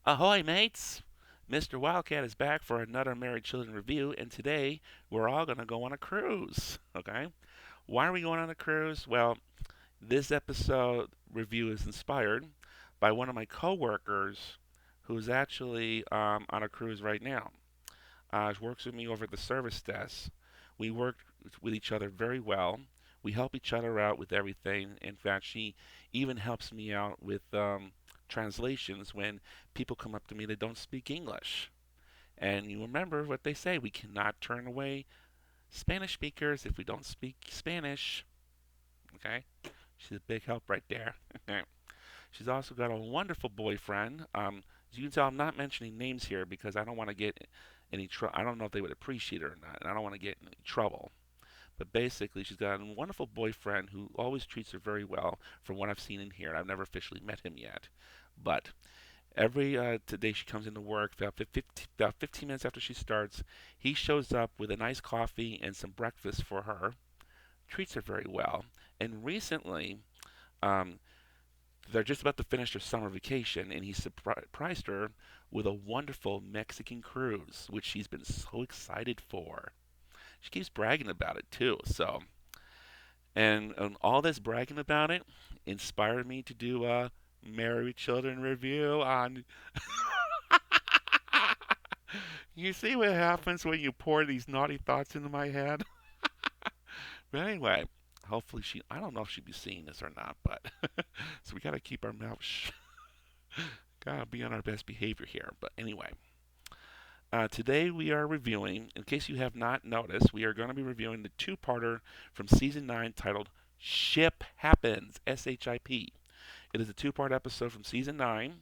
Ahoy, mates! Mr. Wildcat is back for another Married Children review, and today we're all going to go on a cruise. Okay? Why are we going on a cruise? Well, this episode review is inspired by one of my coworkers who's actually on a cruise right now. She works with me over at the service desk. We work with each other very well. We help each other out with everything. In fact, she even helps me out with translations when people come up to me that don't speak English. And you remember what they say, we cannot turn away Spanish speakers if we don't speak Spanish. Okay? She's a big help right there. She's also got a wonderful boyfriend. As you can tell, I'm not mentioning names here because I don't want to get any trouble. I don't know if they would appreciate it or not, and I don't want to get in any trouble. But basically, she's got a wonderful boyfriend who always treats her very well, from what I've seen in here. I've never officially met him yet, but every today she comes into work about 15 minutes after she starts. He shows up with a nice coffee and some breakfast for her, treats her very well, and recently um, they're just about to finish their summer vacation, and he surprised her with a wonderful Mexican cruise, which she's been so excited for. She keeps bragging about it too. And all this bragging about it inspired me to do a Married Children review on. You see what happens when you pour these naughty thoughts into my head? But anyway, hopefully she. I don't know if she'd be seeing this or not, but so we gotta keep our mouth gotta be on our best behavior here. But anyway, today we are reviewing, in case you have not noticed, we are going to be reviewing the two-parter from season 9 titled Ship Happens, SHIP. It is a two-part episode from season 9.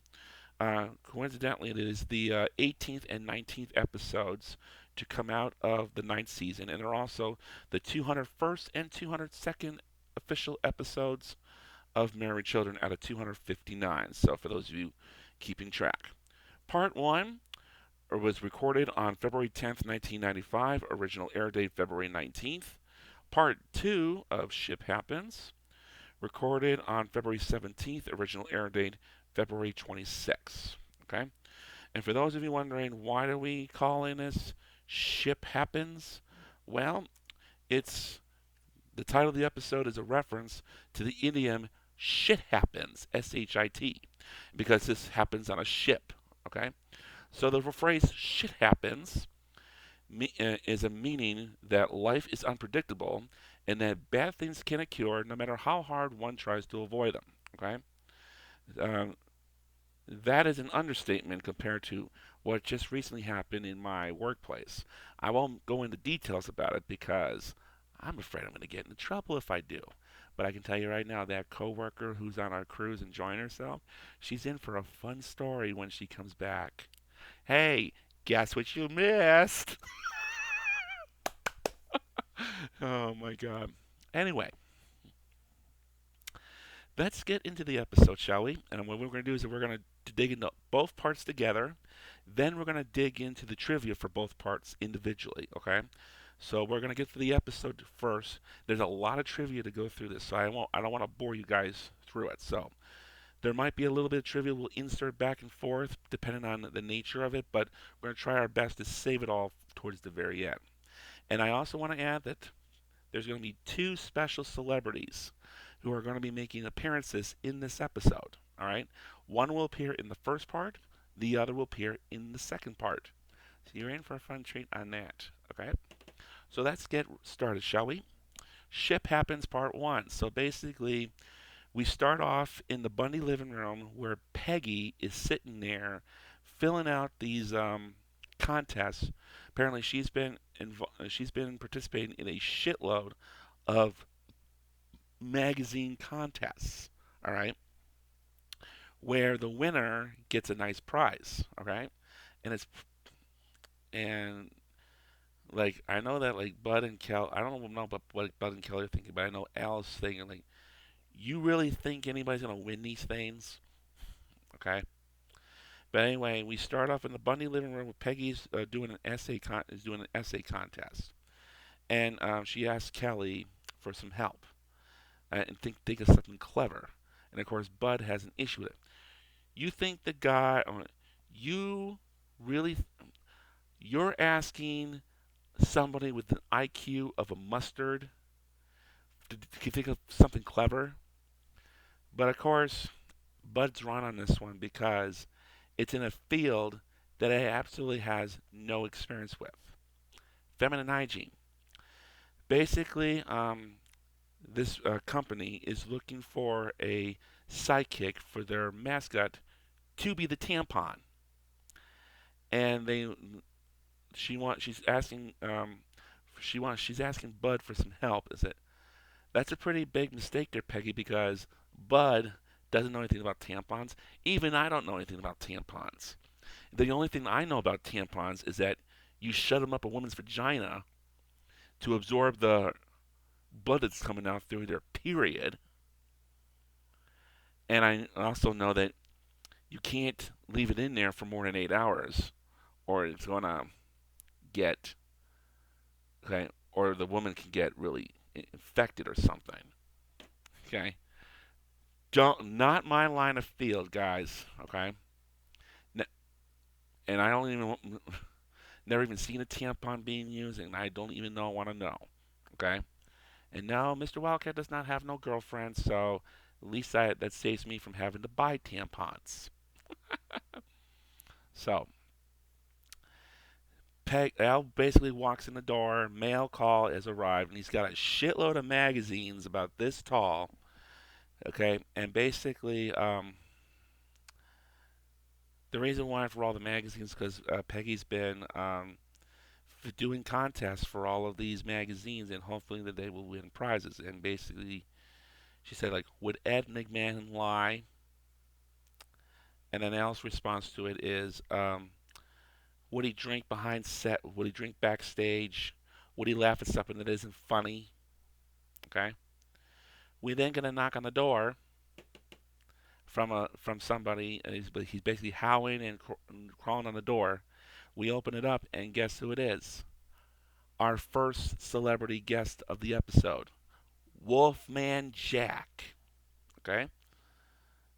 Coincidentally, it is the 18th and 19th episodes to come out of the ninth season, and they're also the 201st and 202nd official episodes of Married Children out of 259. So, for those of you keeping track, Part 1 was recorded on February 10th, 1995, original air date February 19th. Part 2 of Ship Happens, recorded on February 17th, original air date February 26th. Okay? And for those of you wondering, why do we call in this Ship Happens? Well, it's the title of the episode is a reference to the idiom shit happens, SHIT, because this happens on a ship. Okay? So the phrase shit happens is a meaning that life is unpredictable and that bad things can occur no matter how hard one tries to avoid them. Okay? Um, that is an understatement compared to what just recently happened in my workplace. I won't go into details about it because I'm afraid I'm going to get into trouble if I do. But I can tell you right now, that coworker who's on our cruise enjoying herself, she's in for a fun story when she comes back. Hey, guess what you missed? Oh my god. Anyway, let's get into the episode, shall we? And what we're going to do is we're going to dig into both parts together. Then we're going to dig into the trivia for both parts individually, okay? So we're going to get to the episode first. There's a lot of trivia to go through this, so I don't want to bore you guys through it. So there might be a little bit of trivia we'll insert back and forth depending on the nature of it, but we're going to try our best to save it all towards the very end. And I also want to add that there's going to be two special celebrities who are going to be making appearances in this episode. All right? One will appear in the first part, the other will appear in the second part. So you're in for a fun treat on that. Okay? So let's get started, shall we? Ship Happens Part 1. So basically, we start off in the Bundy living room where Peggy is sitting there filling out these contests. Apparently, she's been participating in a shitload of magazine contests. All right, where the winner gets a nice prize. All right, and it's and like I know that like Bud and Kel. I don't know about what Bud and Kelly are thinking, but I know Al's thinking like, you really think anybody's gonna win these things? Okay. But anyway, we start off in the Bundy living room with Peggy's doing an essay contest, and she asks Kelly for some help and think of something clever. And of course, Bud has an issue with it. You think the guy, You really, you're asking somebody with an IQ of a mustard to think of something clever. But of course, Bud's wrong on this one because it's in a field that he absolutely has no experience with. Feminine hygiene. Basically, this company is looking for a sidekick for their mascot to be the tampon, and she's asking Bud for some help. Is it That's a pretty big mistake there, Peggy, because Bud doesn't know anything about tampons. Even I don't know anything about tampons. The only thing I know about tampons is that you shut them up a woman's vagina to absorb the blood that's coming out through their period. And I also know that you can't leave it in there for more than 8 hours, or it's going to get, okay, or the woman can get really infected or something. Okay, not my line of field, guys. Okay, and I don't even never even seen a tampon being used, and I don't even want to know. Okay, and now Mr. Wildcat does not have no girlfriend, so at least that saves me from having to buy tampons. So Al basically walks in the door. Mail call has arrived, and he's got a shitload of magazines about this tall. Okay, and basically, the reason why for all the magazines because Peggy's been doing contests for all of these magazines, and hopefully that they will win prizes. And basically, she said like, would Ed McMahon lie? And then Al's response to it is, would he drink behind set? Would he drink backstage? Would he laugh at something that isn't funny? Okay. We then get a knock on the door from somebody, and he's basically howling and crawling on the door. We open it up, and guess who it is? Our first celebrity guest of the episode, Wolfman Jack. Okay?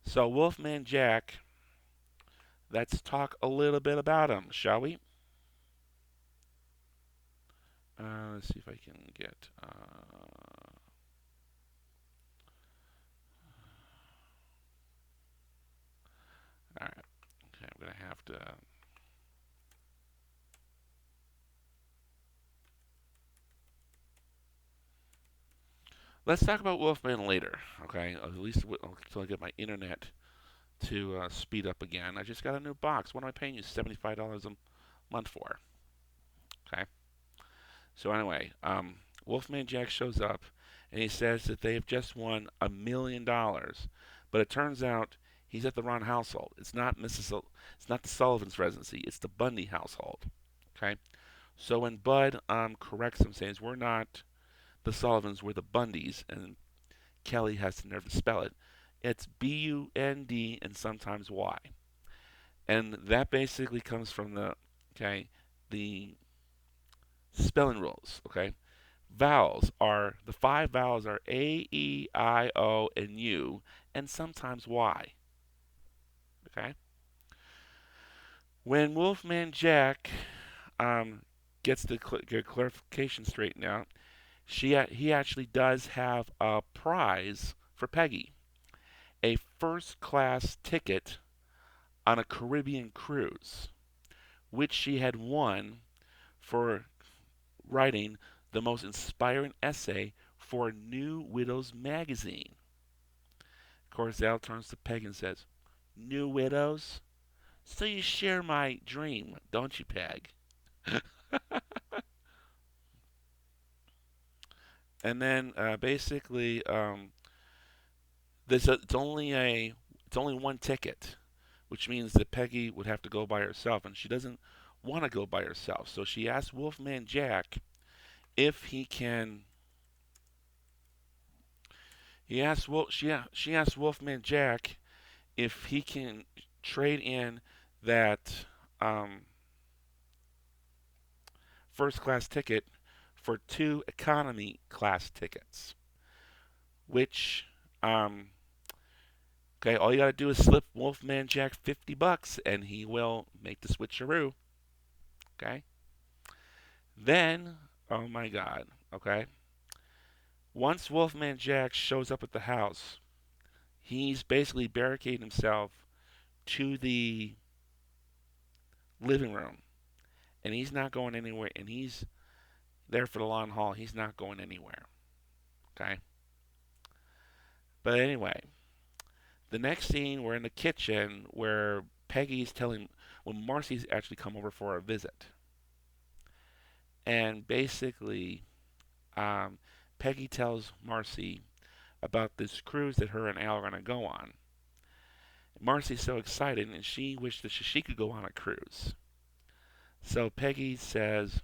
So, Wolfman Jack, let's talk a little bit about him, shall we? Let's see if I can get. All right. Okay, I'm going to have to. Let's talk about Wolfman later, okay? At least until I get my internet to speed up again. I just got a new box. What am I paying you $75 a month for? Okay. So anyway, Wolfman Jack shows up and he says that they have just won $1 million, but it turns out he's at the wrong household. It's not the Sullivan's residency. It's the Bundy household. Okay. So when Bud corrects him, saying we're not the Sullivans, we're the Bundys, and Kelly has the nerve to spell it. It's Bund and sometimes Y, and that basically comes from the spelling rules. Okay, the five vowels are A, E, I, O, and U, and sometimes Y. Okay, when Wolfman Jack um, gets the clarification straightened out, he actually does have a prize for Peggy, a first class ticket on a Caribbean cruise, which she had won for writing the most inspiring essay for New Widows magazine. Of course, Al turns to Peg and says, New Widows? So you share my dream, don't you, Peg? And then basically, it's only one ticket, which means that Peggy would have to go by herself, and she doesn't want to go by herself. So she asks Wolfman Jack if he can. She asks Wolfman Jack if he can trade in that first class ticket for two economy class tickets, which Okay, all you got to do is slip Wolfman Jack $50 and he will make the switcheroo. Okay? Then, oh my God, okay? Once Wolfman Jack shows up at the house, he's basically barricading himself to the living room. And he's not going anywhere. And he's there for the long haul. He's not going anywhere. Okay? But anyway, the next scene, we're in the kitchen where Peggy's telling, well, Marcy's actually come over for a visit. And basically, Peggy tells Marcy about this cruise that her and Al are going to go on. Marcy's so excited, and she wished that she could go on a cruise. So Peggy says,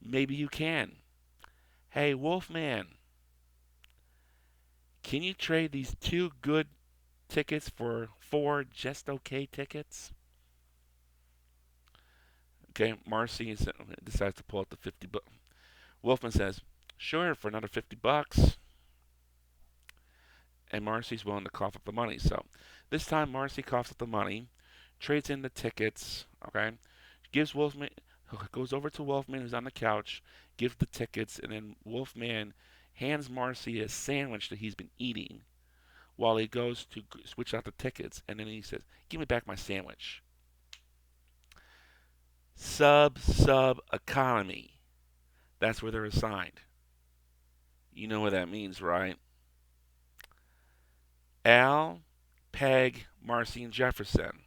maybe you can. Hey, Wolfman, can you trade these 2 good tickets for 4 just okay tickets? Okay, Marcy decides to pull out the 50 bucks. Wolfman says, sure, for another $50. And Marcy's willing to cough up the money. So this time Marcy coughs up the money, trades in the tickets, okay? Gives Wolfman, goes over to Wolfman who's on the couch, gives the tickets, and then Wolfman hands Marcy a sandwich that he's been eating while he goes to switch out the tickets, and then he says, give me back my sandwich. Sub-subeconomy. That's where they're assigned. You know what that means, right? Al, Peg, Marcy, and Jefferson.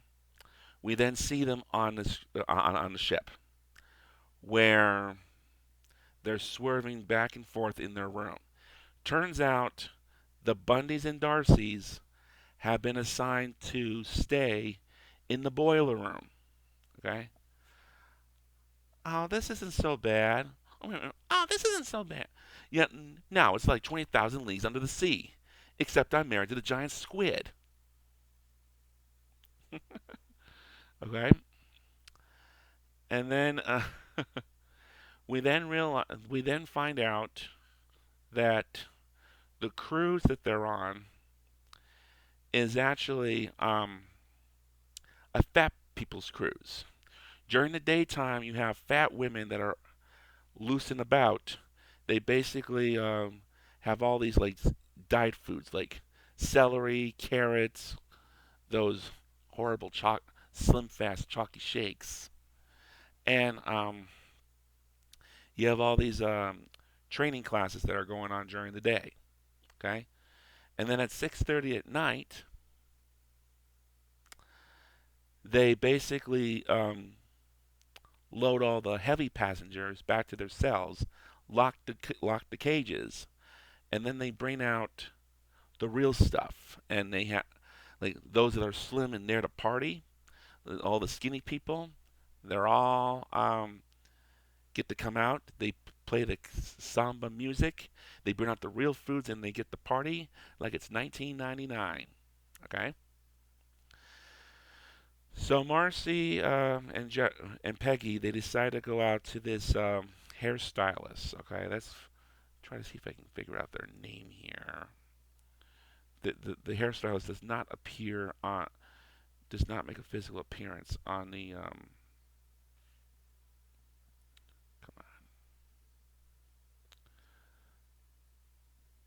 We then see them on the ship, where they're swerving back and forth in their room. Turns out the Bundys and Darcys have been assigned to stay in the boiler room. Okay? Oh, this isn't so bad. Oh, this isn't so bad. Yet now it's like 20,000 leagues under the sea. Except I'm married to the giant squid. Okay? And then we then find out that the cruise that they're on is actually a fat people's cruise. During the daytime, you have fat women that are loose and about. They basically have all these like diet foods like celery, carrots, those horrible slim fast chalky shakes, and you have all these training classes that are going on during the day. Okay, and then at 6:30 at night, they basically load all the heavy passengers back to their cells, lock the cages, and then they bring out the real stuff. And they have like those that are slim and there to party, all the skinny people, they're all get to come out. They play the samba music. They bring out the real foods and they get the party like it's 1999. Okay. So Marcy and Peggy, they decide to go out to this hairstylist. Okay, let's try to see if I can figure out their name here. The hairstylist does not make a physical appearance on the come on.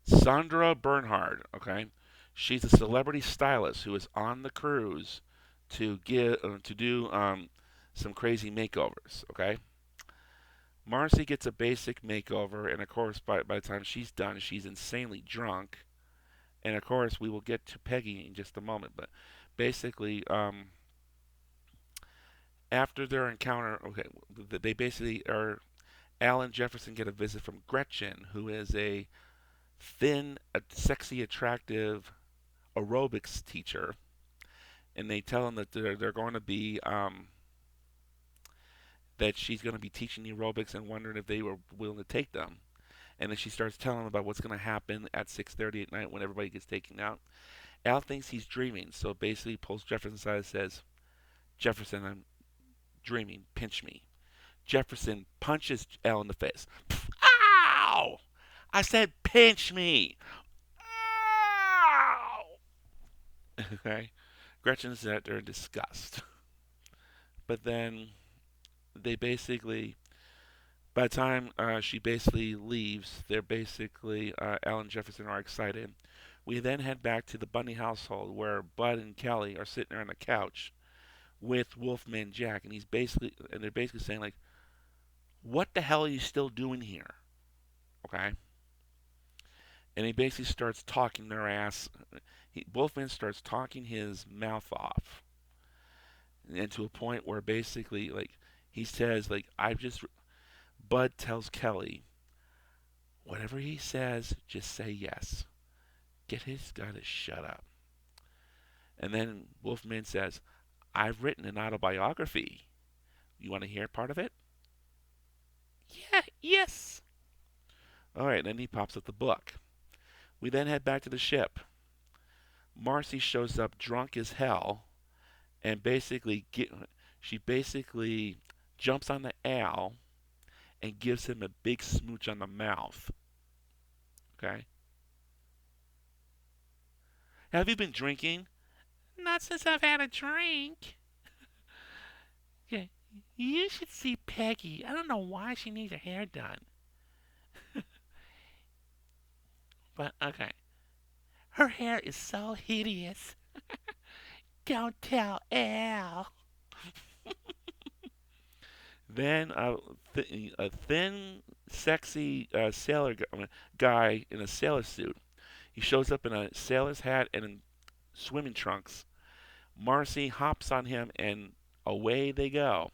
Sandra Bernhard. Okay, she's a celebrity stylist who is on the cruise to do some crazy makeovers. Okay. Marcy gets a basic makeover, and of course, by the time she's done, she's insanely drunk. And of course, we will get to Peggy in just a moment. But basically, after their encounter, okay, they basically are. Al and Jefferson get a visit from Gretchen, who is a thin, sexy, attractive aerobics teacher, and they tell them that they're going to be that she's going to be teaching aerobics and wondering if they were willing to take them. And then she starts telling them about what's going to happen at 6:30 at night when everybody gets taken out. Al thinks he's dreaming, so basically pulls Jefferson aside and says, Jefferson, I'm dreaming, pinch me. Jefferson punches Al in the face. Ow! I said pinch me. Ow! Okay, Gretchen's that they're in disgust, but then they basically, by the time she basically leaves, they're basically Al and Jefferson are excited. We then head back to the Bundy household where Bud and Kelly are sitting there on the couch with Wolfman Jack, and they're basically saying like, "What the hell are you still doing here?" Okay, and he basically starts talking their ass. Wolfman starts talking his mouth off, and to a point where basically like he says like, "I've just." Bud tells Kelly, "Whatever he says, just say yes. Get his guy to shut up." And then Wolfman says, "I've written an autobiography. You want to hear part of it?" "Yeah, yes." All right, then he pops up the book. We then head back to the ship. Marcy shows up drunk as hell and she basically jumps on the Al and gives him a big smooch on the mouth. Okay? "Have you been drinking?" "Not since I've had a drink." "Yeah, you should see Peggy. I don't know why she needs her hair done." But okay. "Her hair is so hideous." "Don't tell Al." Then a thin, sexy guy in a sailor suit. He shows up in a sailor's hat and in swimming trunks. Marcy hops on him and away they go.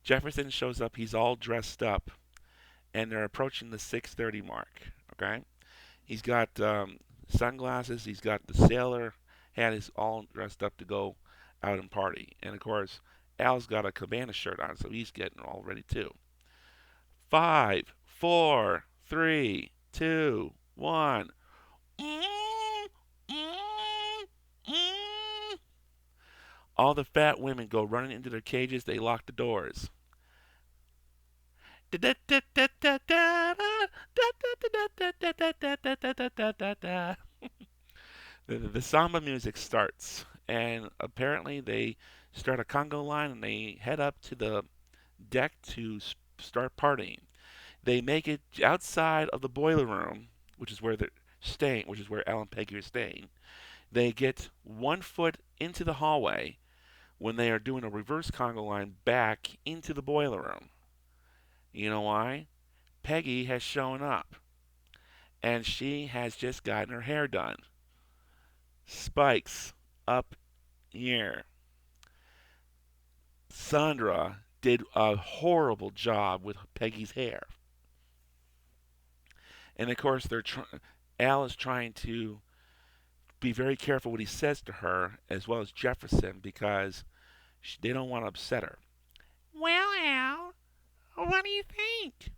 Jefferson shows up. He's all dressed up, and they're approaching the 6:30 mark. Okay, he's got sunglasses. He's got the sailor hat. He's all dressed up to go out and party. And of course, Al's got a cabana shirt on, so he's getting all ready too. 5, 4, 3, 2, 1. All the fat women go running into their cages. They lock the doors. The samba music starts, and apparently they start a conga line and they head up to the deck to start partying. They make it outside of the boiler room, which is where they're staying, which is where Al and Peggy are staying. They get 1 foot into the hallway when they are doing a reverse conga line back into the boiler room. You know why? Peggy has shown up, and she has just gotten her hair done. Spikes up here. Sandra did a horrible job with Peggy's hair. And of course, Al is trying to be very careful what he says to her, as well as Jefferson, because they don't want to upset her. "Well, Al, what do you think?"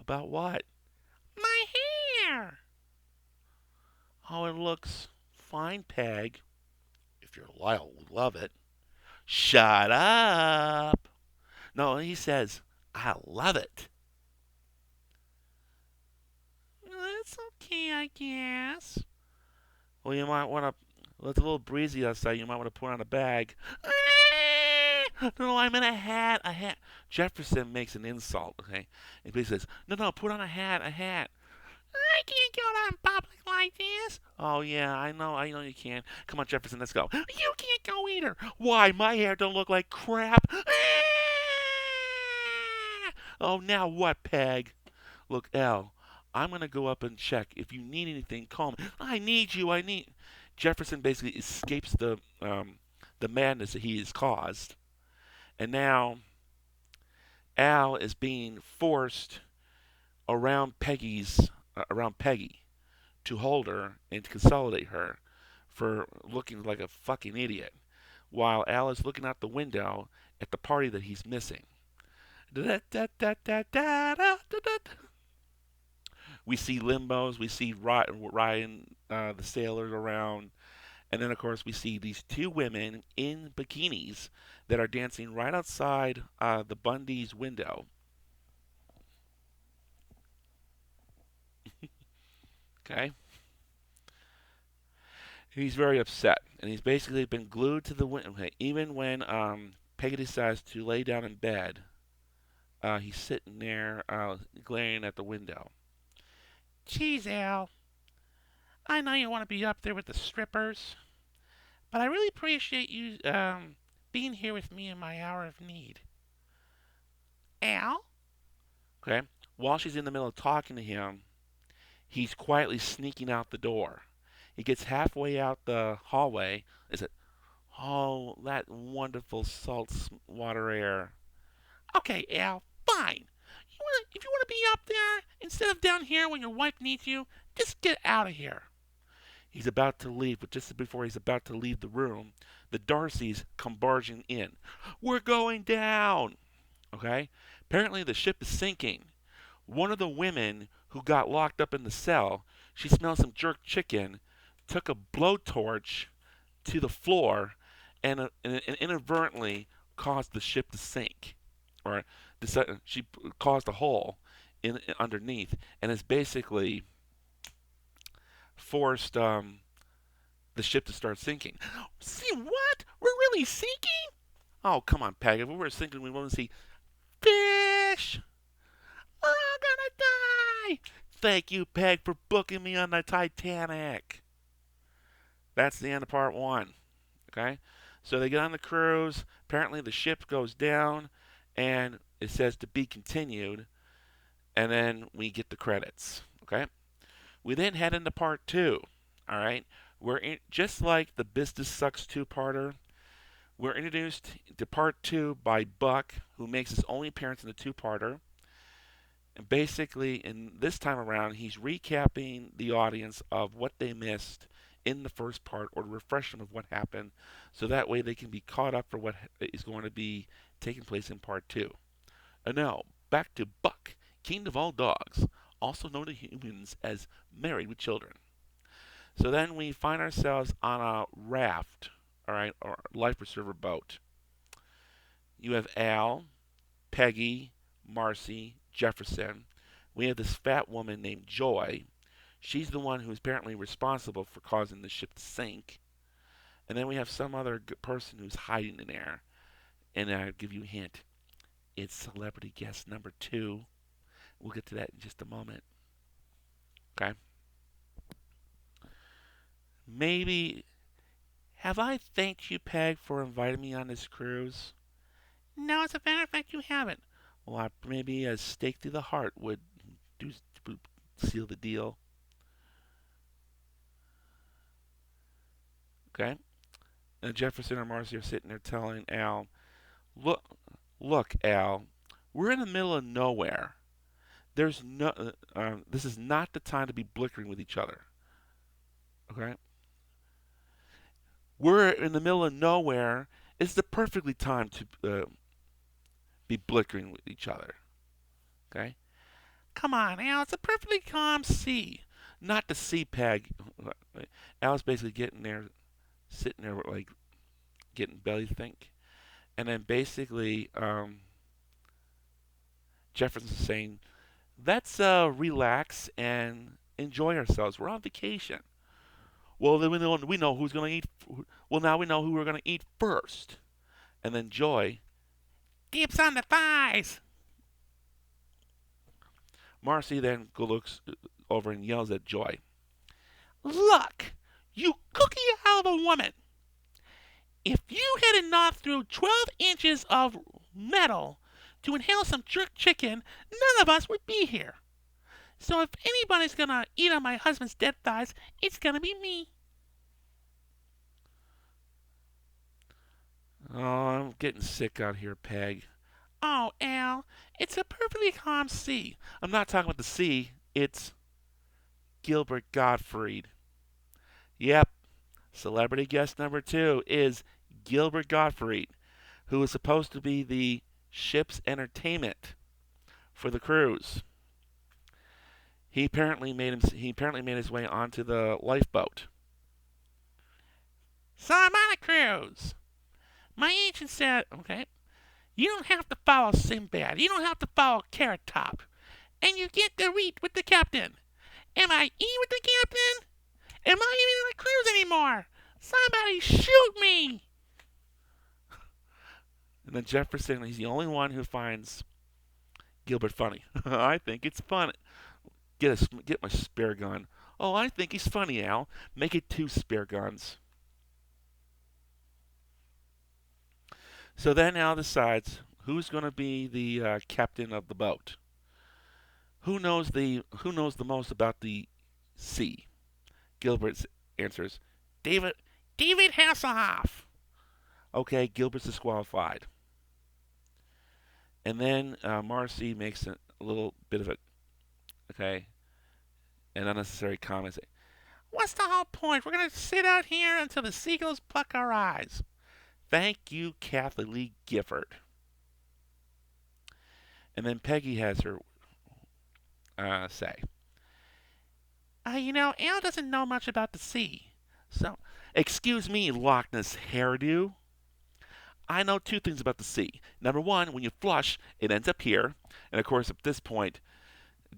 "About what?" "My hair." "Oh, it looks fine, Peg. If your Lyle would love it." "Shut up." "No," he says, "I love it." "It's okay, I guess." "Well, you might want to. It's a little breezy outside. You might want to put on a bag." "No, I'm in a hat. A hat." Jefferson makes an insult. Okay, and he says, "No, no, put on a hat. A hat." "I can't go out in public like this." "Oh yeah, I know you can. Come on, Jefferson, let's go." "You can't go either." "Why? My hair don't look like crap." "Oh, now what, Peg?" "Look, Al, I'm gonna go up and check. If you need anything, call me." "I need you. I need." Jefferson basically escapes the madness that he has caused, and now Al is being forced around Peggy to hold her and to consolidate her for looking like a fucking idiot, while Al is looking out the window at the party that he's missing. We see limbos, we see Ryan, the sailors around, and then of course we see these two women in bikinis that are dancing right outside the Bundy's window. Okay, He's very upset, and he's basically been glued to the window. Even when Peggy decides to lay down in bed, he's sitting there glaring at the window. Geez, Al, I know you want to be up there with the strippers, but I really appreciate you being here with me in my hour of need. Al? Okay. While she's in the middle of talking to him, he's quietly sneaking out the door. He gets halfway out the hallway. Is it? Oh, that wonderful salt water air. Okay, Al, fine. If you want to be up there instead of down here when your wife needs you, just get out of here. He's about to leave, but just before he's about to leave the room, the Darcys come barging in. We're going down. Okay? Apparently the ship is sinking. One of the women who got locked up in the cell, she smelled some jerk chicken, took a blowtorch to the floor, and inadvertently caused the ship to sink. Or she caused a hole underneath, and has basically forced the ship to start sinking. See what? We're really sinking? Oh, come on, Peg. If we were sinking, we wouldn't see fish. We're all gonna die. Thank you, Peg, for booking me on the Titanic. That's the end of part one. Okay? So they get on the cruise. Apparently the ship goes down, and it says to be continued. And then we get the credits. Okay? We then head into part two. All right? Just like the Business Sucks two-parter, we're introduced to part two by Buck, who makes his only appearance in the two-parter. And basically, in this time around, he's recapping the audience of what they missed in the first part, or refresh them of what happened, so that way they can be caught up for what is going to be taking place in part two. And now, back to Buck, king of all dogs, also known to humans as Married with Children. So then we find ourselves on a raft, all right, or life preserver boat. You have Al, Peggy, Marcy, Jefferson. We have this fat woman named Joy. She's the one who's apparently responsible for causing the ship to sink. And then we have some other person who's hiding in there. And I'll give you a hint. It's celebrity guest number 2. We'll get to that in just a moment. Okay? Maybe, have I thanked you, Peg, for inviting me on this cruise? No, as a matter of fact, you haven't. Well, maybe a stake through the heart would seal the deal. Okay? And Jefferson and Marcy are sitting there telling Al, look, Al, we're in the middle of nowhere. This is not the time to be blickering with each other. Okay? We're in the middle of nowhere. It's the perfectly time to be blickering with each other. Okay? Come on, Al, it's a perfectly calm sea. Not the sea, Peg. Al's basically sitting there, like, getting belly think. And then basically, Jefferson's saying, let's relax and enjoy ourselves. We're on vacation. Well, then we know who's going to eat. Well, now we know who we're going to eat first. And then Joy, dips on the thighs. Marcy then looks over and yells at Joy. Look, you cookie out of a woman. If you hadn't knocked through 12 inches of metal to inhale some jerk chicken, none of us would be here. So if anybody's going to eat on my husband's dead thighs, it's going to be me. Oh, I'm getting sick out here, Peg. Oh, Al, it's a perfectly calm sea. I'm not talking about the sea. It's Gilbert Gottfried. Yep. Celebrity guest number 2 is Gilbert Gottfried, who is supposed to be the ship's entertainment for the cruise. He apparently made his way onto the lifeboat. So I'm on a cruise. My agent said, okay, you don't have to follow Sinbad. You don't have to follow Carrot Top. And you get to eat with the captain. Am I eating with the captain? Am I even on a cruise anymore? Somebody shoot me! And then Jefferson, he's the only one who finds Gilbert funny. I think it's funny. Get my spare gun. Oh, I think he's funny, Al. Make it 2 spare guns. So then Al decides who's going to be the captain of the boat. Who knows the most about the sea? Gilbert answers, David. David Hasselhoff. Okay, Gilbert's disqualified. And then Marcy makes a little bit of an unnecessary comment. What's the whole point? We're going to sit out here until the seagulls pluck our eyes. Thank you, Kathleen Lee Gifford. And then Peggy has her say. Al doesn't know much about the sea. So, excuse me, Loch Ness hairdo. I know 2 things about the sea. Number 1, when you flush, it ends up here. And of course, at this point,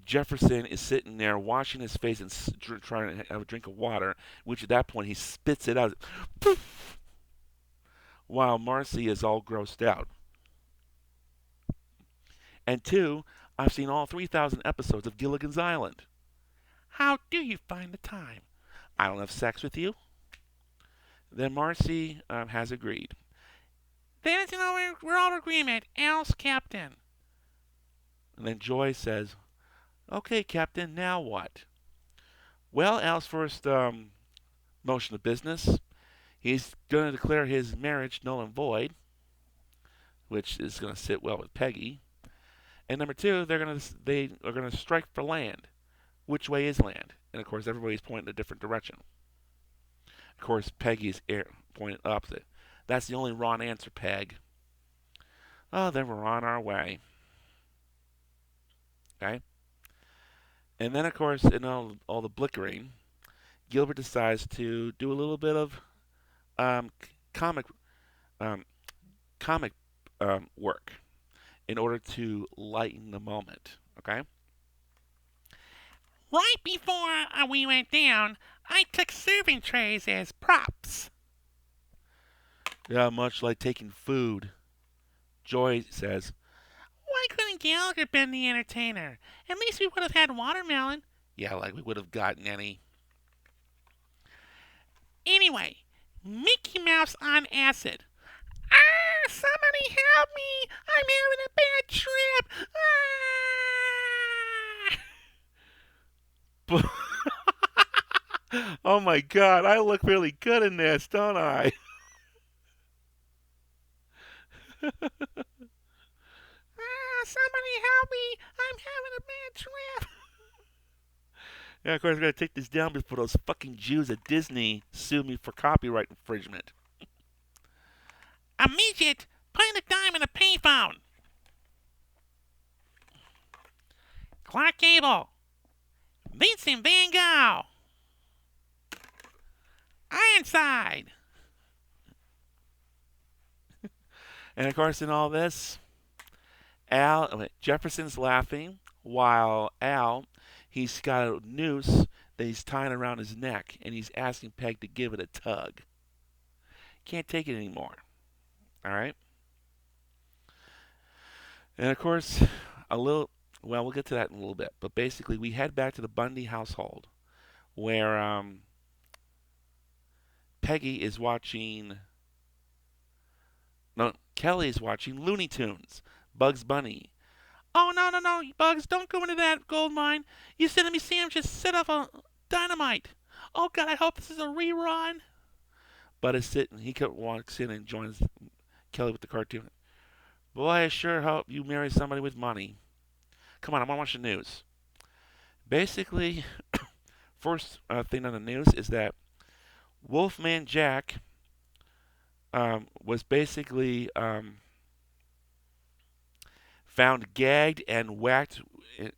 Jefferson is sitting there washing his face and trying to have a drink of water, which at that point he spits it out. Poof! While Marcy is all grossed out. And 2, I've seen all 3,000 episodes of Gilligan's Island. How do you find the time? I don't have sex with you. Then Marcy has agreed. Then we're all in agreement. Al's captain. And then Joy says, okay, Captain, now what? Well, Al's first motion of business, he's going to declare his marriage null and void, which is going to sit well with Peggy. And number 2, they are going to strike for land. Which way is land? And of course, everybody's pointing a different direction. Of course, Peggy's pointing opposite. That's the only wrong answer, Peg. Oh, then we're on our way. Okay? And then, of course, in all the blickering, Gilbert decides to do a little bit of comic work in order to lighten the moment. Okay? Right before we went down, I took serving trays as props. Yeah, much like taking food. Joy says, Why couldn't Gallagher been the entertainer? At least we would have had watermelon. yeah, like we would have gotten any. Anyway, Mickey Mouse on acid. Somebody help me! I'm having a bad trip! Oh my God, I look really good in this, don't I? Somebody help me! I'm having a bad trip! Yeah, of course, I'm going to take this down before those fucking Jews at Disney sue me for copyright infringement. A midget putting a dime in a payphone. Clark Gable. Vincent Van Gogh. Ironside. And of course, in all this, Jefferson's laughing while Al, he's got a noose that he's tying around his neck, and he's asking Peg to give it a tug. Can't take it anymore. All right. And of course, we'll get to that in a little bit. But basically, we head back to the Bundy household, where Peggy is watching. No, Kelly is watching Looney Tunes, Bugs Bunny. Oh, no, Bugs, don't go into that gold mine. You said to me, Sam, just set off a dynamite. Oh, God, I hope this is a rerun. Bud is sitting. He walks in and joins Kelly with the cartoon. Boy, I sure hope you marry somebody with money. Come on, I want to watch the news. Basically, first thing on the news is that Wolfman Jack was basically found gagged and whacked. He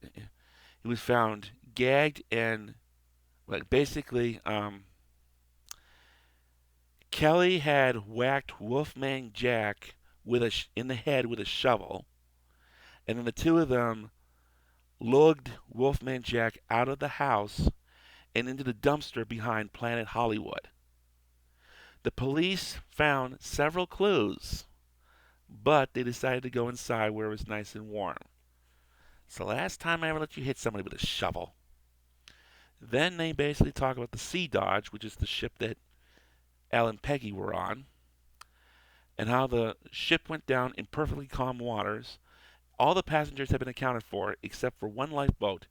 was found gagged and, basically, Kelly had whacked Wolfman Jack in the head with a shovel, and then the two of them lugged Wolfman Jack out of the house and into the dumpster behind Planet Hollywood. The police found several clues, but they decided to go inside where it was nice and warm. It's the last time I ever let you hit somebody with a shovel. Then they basically talk about the Sea Dodge, which is the ship that Al and Peggy were on, and how the ship went down in perfectly calm waters. All the passengers have been accounted for, except for one lifeboat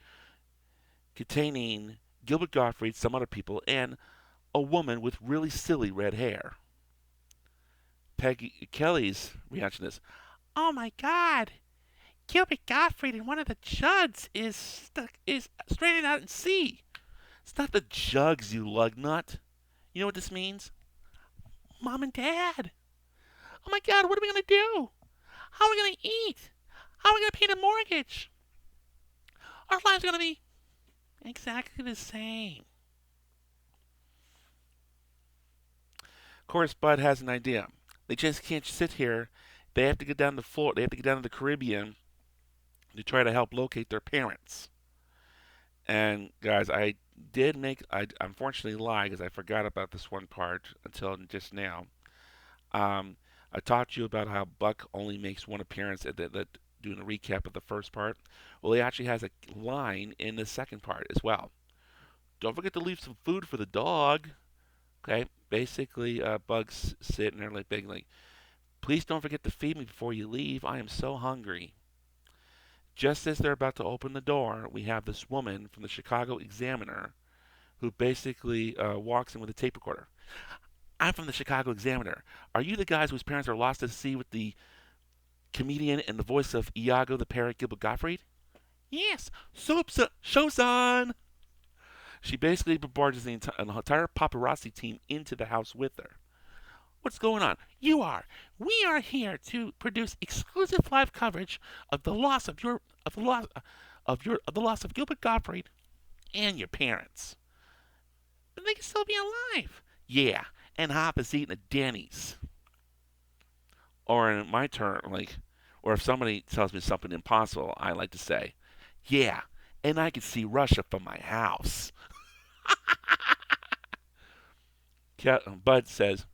containing Gilbert Gottfried, some other people, and a woman with really silly red hair. Peggy Kelly's reaction is, Oh my God! Gilbert Gottfried and one of the Judds is stranded out at sea. "It's not the jugs, you lug nut. You know what this means?" Mom and Dad. Oh my God! What are we gonna do? How are we gonna eat? How are we gonna pay the mortgage? Our lives are gonna be exactly the same. Of course, Bud has an idea. They just can't sit here. They have to get down to Florida. They have to get down to the Caribbean to try to help locate their parents. And guys, I unfortunately lied because I forgot about this one part until just now. I talked to you about how Buck only makes one appearance at doing a recap of the first part. Well, he actually has a line in the second part as well. Don't forget to leave some food for the dog. Okay, basically, Buck's sitting there like begging, like, please don't forget to feed me before you leave. I am so hungry. Just as they're about to open the door, we have this woman from the Chicago Examiner who basically walks in with a tape recorder. I'm from the Chicago Examiner. Are you the guys whose parents are lost at sea with the comedian and the voice of Iago the parrot, Gilbert Gottfried? Yes. Show's on! She basically barges the entire paparazzi team into the house with her. What's going on? You are. We are here to produce exclusive live coverage of the loss of the loss of Gilbert Gottfried and your parents. But they can still be alive. Yeah, and Hop is eating at Denny's. Or in my turn, like, or if somebody tells me something impossible, I like to say, yeah, and I can see Russia from my house. Bud says,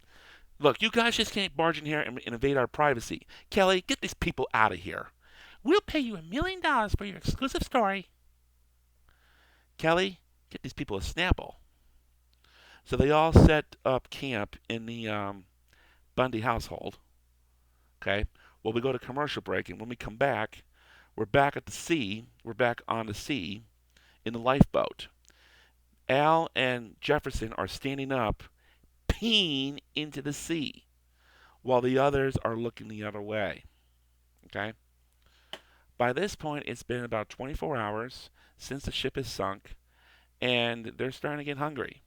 look, you guys just can't barge in here and invade our privacy. Kelly, get these people out of here. We'll pay you $1 million for your exclusive story. Kelly, get these people a Snapple. So they all set up camp in the Bundy household. Okay. Well, we go to commercial break, and when we come back, we're back at the sea. We're back on the sea in the lifeboat. Al and Jefferson are standing up, peeing into the sea, while the others are looking the other way. Okay. By this point, it's been about 24 hours since the ship has sunk, and they're starting to get hungry.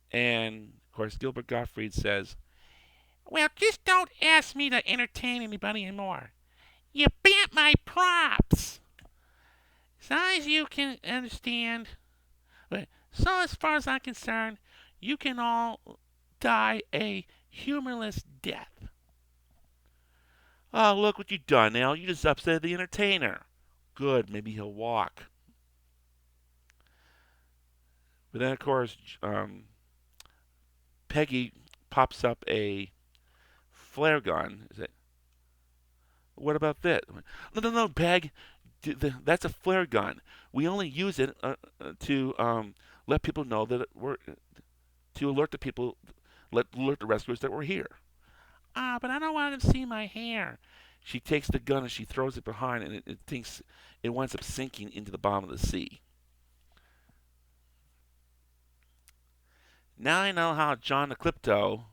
And, of course, Gilbert Gottfried says, Well, just don't ask me to entertain anybody anymore. You bent my props. As you can understand, so as far as I'm concerned, you can all die a humorless death. oh, look what you done, Al. You just upset the entertainer. Good, maybe he'll walk. But then, of course, Peggy pops up a flare gun. Is it? What about that? No, Peg. That's a flare gun. We only use it to let people know that we're to alert the people, alert the rescuers that we're here. But I don't want them to see my hair. She takes the gun and she throws it behind, and it winds up sinking into the bottom of the sea. Now I know how John the Klypto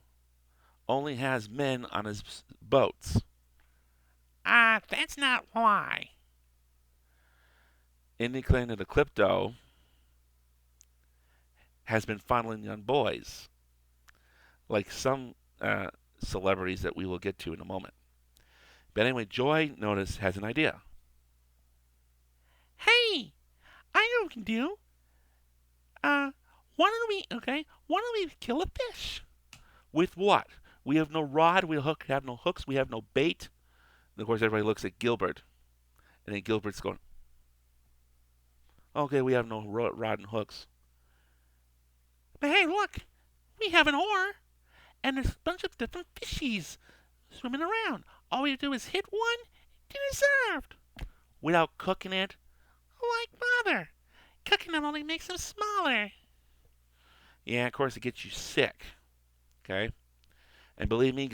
only has men on his boats. That's not why. Indy claimed that the Klypto has been fondling young boys, like some celebrities that we will get to in a moment. But anyway, Joy, notice, has an idea. Hey, I know what we can do. Why don't we kill a fish? With what? We have no rod, we have no hooks, we have no bait. And of course, everybody looks at Gilbert. And then Gilbert's going, Okay, we have no rod and hooks. But hey, look, we have an oar, and there's a bunch of different fishies swimming around. All we do is hit one, dinner served. Without cooking it? Like mother. Cooking them only makes them smaller. Yeah, of course it gets you sick. Okay? And believe me,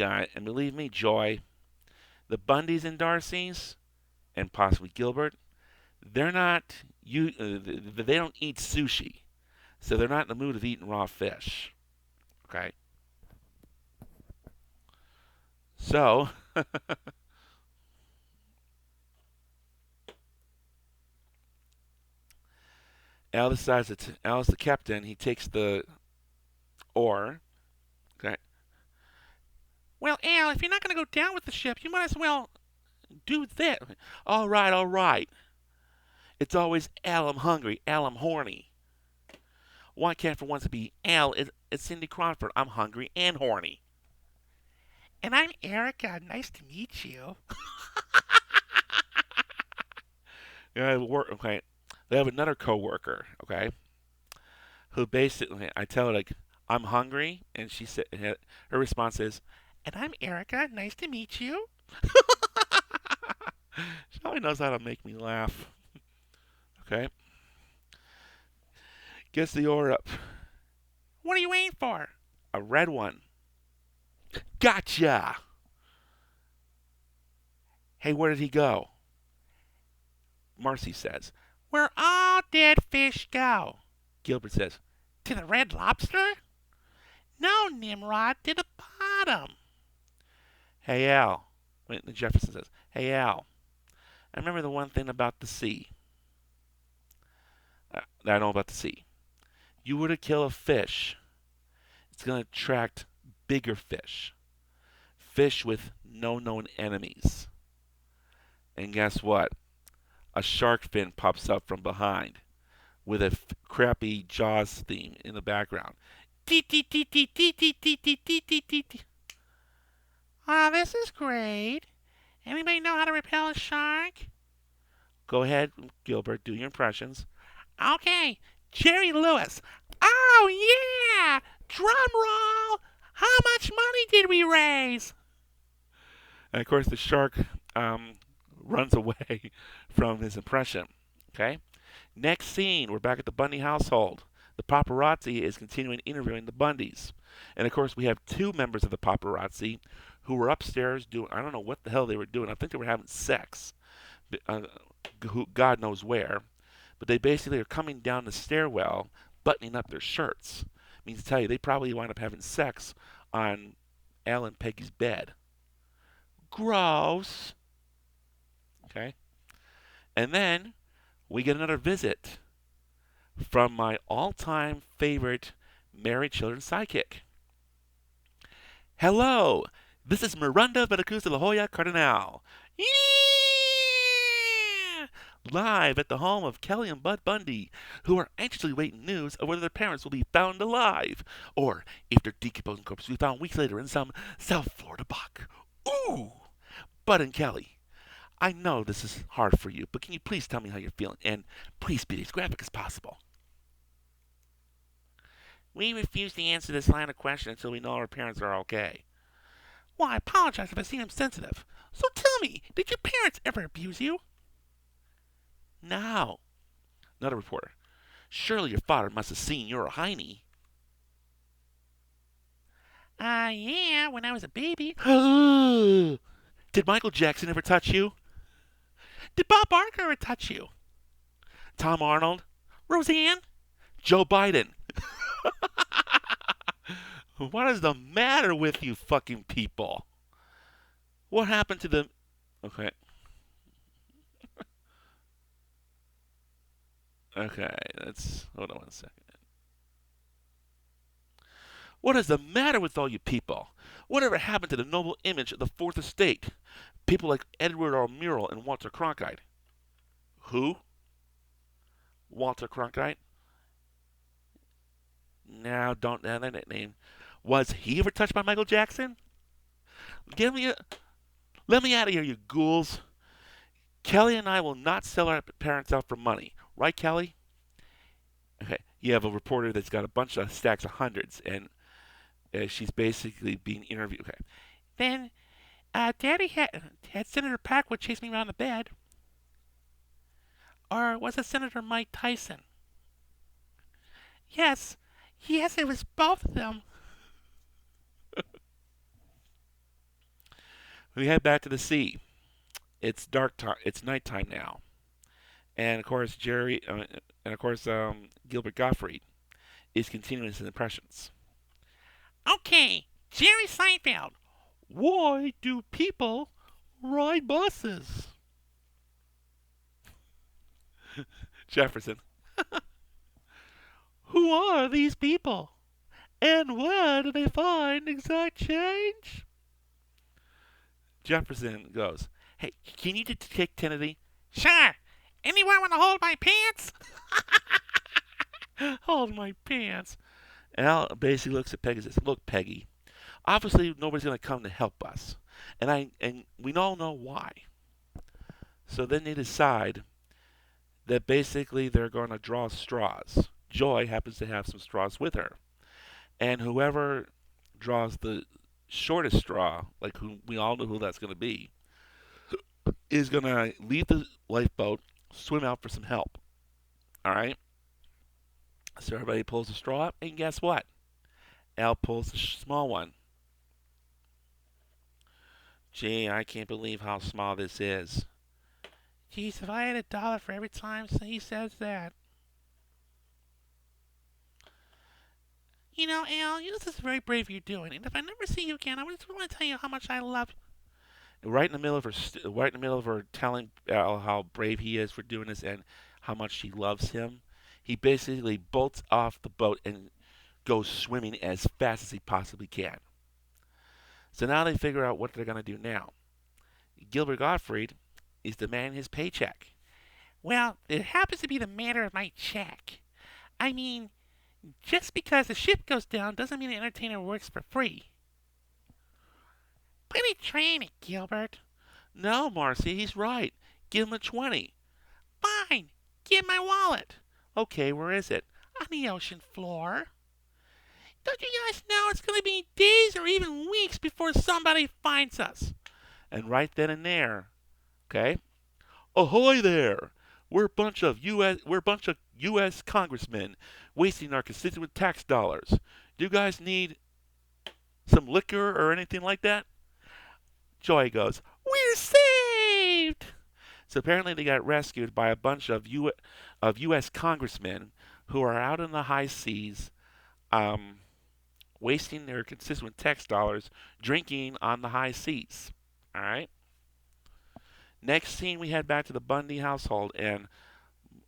Joy, the Bundys and Darcys, and possibly Gilbert, they're not they don't eat sushi. So they're not in the mood of eating raw fish. Okay? So, Al decides that Al's the captain. He takes the oar. Okay? Well, Al, if you're not going to go down with the ship, you might as well do this. All right, all right. It's always Al, I'm hungry. Al, I'm horny. Why can't for once be Al? It's Cindy Crawford. I'm hungry and horny. And I'm Erica. Nice to meet you. Yeah, okay. They have another coworker. Okay, who basically I tell her like I'm hungry, and she said her response is, And I'm Erica. Nice to meet you. she always knows how to make me laugh. Okay, gets the oar up. What are you waiting for? A red one. Gotcha. Hey, where did he go? Marcy says. Where all dead fish go. Gilbert says. To the Red Lobster? No, Nimrod, to the bottom. Hey, Al. Wait, Jefferson says. Hey, Al. I remember the one thing about the sea. That I know about the sea. You were to kill a fish, it's going to attract bigger fish. Fish with no known enemies. And guess what? A shark fin pops up from behind with a crappy Jaws theme in the background. Oh, this is great. Anybody know how to repel a shark? Go ahead, Gilbert, do your impressions. Okay, Jerry Lewis. Oh, yeah! Drum roll! How much money did we raise? And of course, the shark runs away from his impression. Okay? Next scene, we're back at the Bundy household. The paparazzi is continuing interviewing the Bundys. And of course, we have two members of the paparazzi who were upstairs doing, I don't know what the hell they were doing. I think they were having sex. God knows where. But they basically are coming down the stairwell, buttoning up their shirts. Means to tell you, they probably wind up having sex on Al and Peggy's bed. Gross. Okay. And then we get another visit from my all-time favorite married children sidekick. Hello, this is Miranda Vera Cruz de la Hoya Cardinal. Yeah! Live at the home of Kelly and Bud Bundy, who are anxiously waiting news of whether their parents will be found alive, or if their decomposing corpses will be found weeks later in some South Florida bog. Ooh! Bud and Kelly, I know this is hard for you, but can you please tell me how you're feeling? And please be as graphic as possible. We refuse to answer this line of question until we know our parents are okay. Well, I apologize if I seem insensitive. So tell me, did your parents ever abuse you? No. Another reporter. Surely your father must have seen you're a hiney. Yeah, when I was a baby. Did Michael Jackson ever touch you? Did Bob Barker ever touch you? Tom Arnold? Roseanne? Joe Biden? What is the matter with you fucking people? What happened to the... Okay. Okay, let's... Hold on one second. What is the matter with all you people? Whatever happened to the noble image of the Fourth Estate? People like Edward R. Murrow and Walter Cronkite. Who? Walter Cronkite? No, don't have that name. Was he ever touched by Michael Jackson? Let me out of here, you ghouls. Kelly and I will not sell our parents out for money. Right, Kelly? Okay, you have a reporter that's got a bunch of stacks of hundreds, and she's basically being interviewed. Okay, Then, Daddy had Senator Packwood chase me around the bed. Or was it Senator Mike Tyson? Yes, yes, it was both of them. we head back to the sea. It's dark time. It's nighttime now, and of course Gilbert Gottfried is continuing his impressions. Okay, Jerry Seinfeld. Why do people ride buses? Jefferson. Who are these people? And where do they find exact change? Jefferson goes, Hey, can you take Kennedy? Sure. Anyone want to hold my pants? Hold my pants. Al basically looks at Peggy and says, Look, Peggy, obviously nobody's going to come to help us. And we all know why. So then they decide that basically they're going to draw straws. Joy happens to have some straws with her. And whoever draws the shortest straw, like who we all know who that's going to be, is going to leave the lifeboat, swim out for some help. All right? So everybody pulls a straw up, and guess what? Al pulls the small one. Gee, I can't believe how small this is. Geez, if I had $1 for every time he says that. You know, Al, this is very brave you're doing. And if I never see you again, I just want to tell you how much I love you. Right in the middle of her telling Al how brave he is for doing this and how much she loves him, he basically bolts off the boat and goes swimming as fast as he possibly can. So now they figure out what they're going to do now. Gilbert Gottfried is demanding his paycheck. Well, it happens to be the matter of my check. I mean, just because the ship goes down doesn't mean the entertainer works for free. Pretty trying it, Gilbert. No, Marcy, he's right. Give him a 20. Fine. Give my wallet. Okay, where is it? On the ocean floor. Don't you guys know it's going to be days or even weeks before somebody finds us? And right then and there, okay? Ahoy there! We're a bunch of U.S. congressmen wasting our constituent tax dollars. Do you guys need some liquor or anything like that? Joy goes, We're saved! So apparently they got rescued by a bunch of U.S. congressmen who are out in the high seas, wasting their constituent tax dollars drinking on the high seas. All right. Next scene, we head back to the Bundy household, and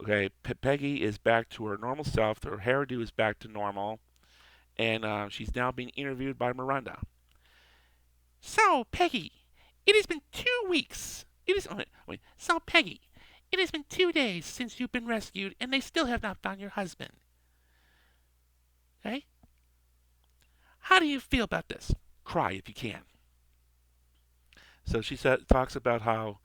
okay, Peggy is back to her normal self. Her hairdo is back to normal, and she's now being interviewed by Miranda. So, Peggy, it has been 2 weeks. So, Peggy, it has been 2 days since you've been rescued, and they still have not found your husband. Okay? How do you feel about this? Cry if you can. So she talks about how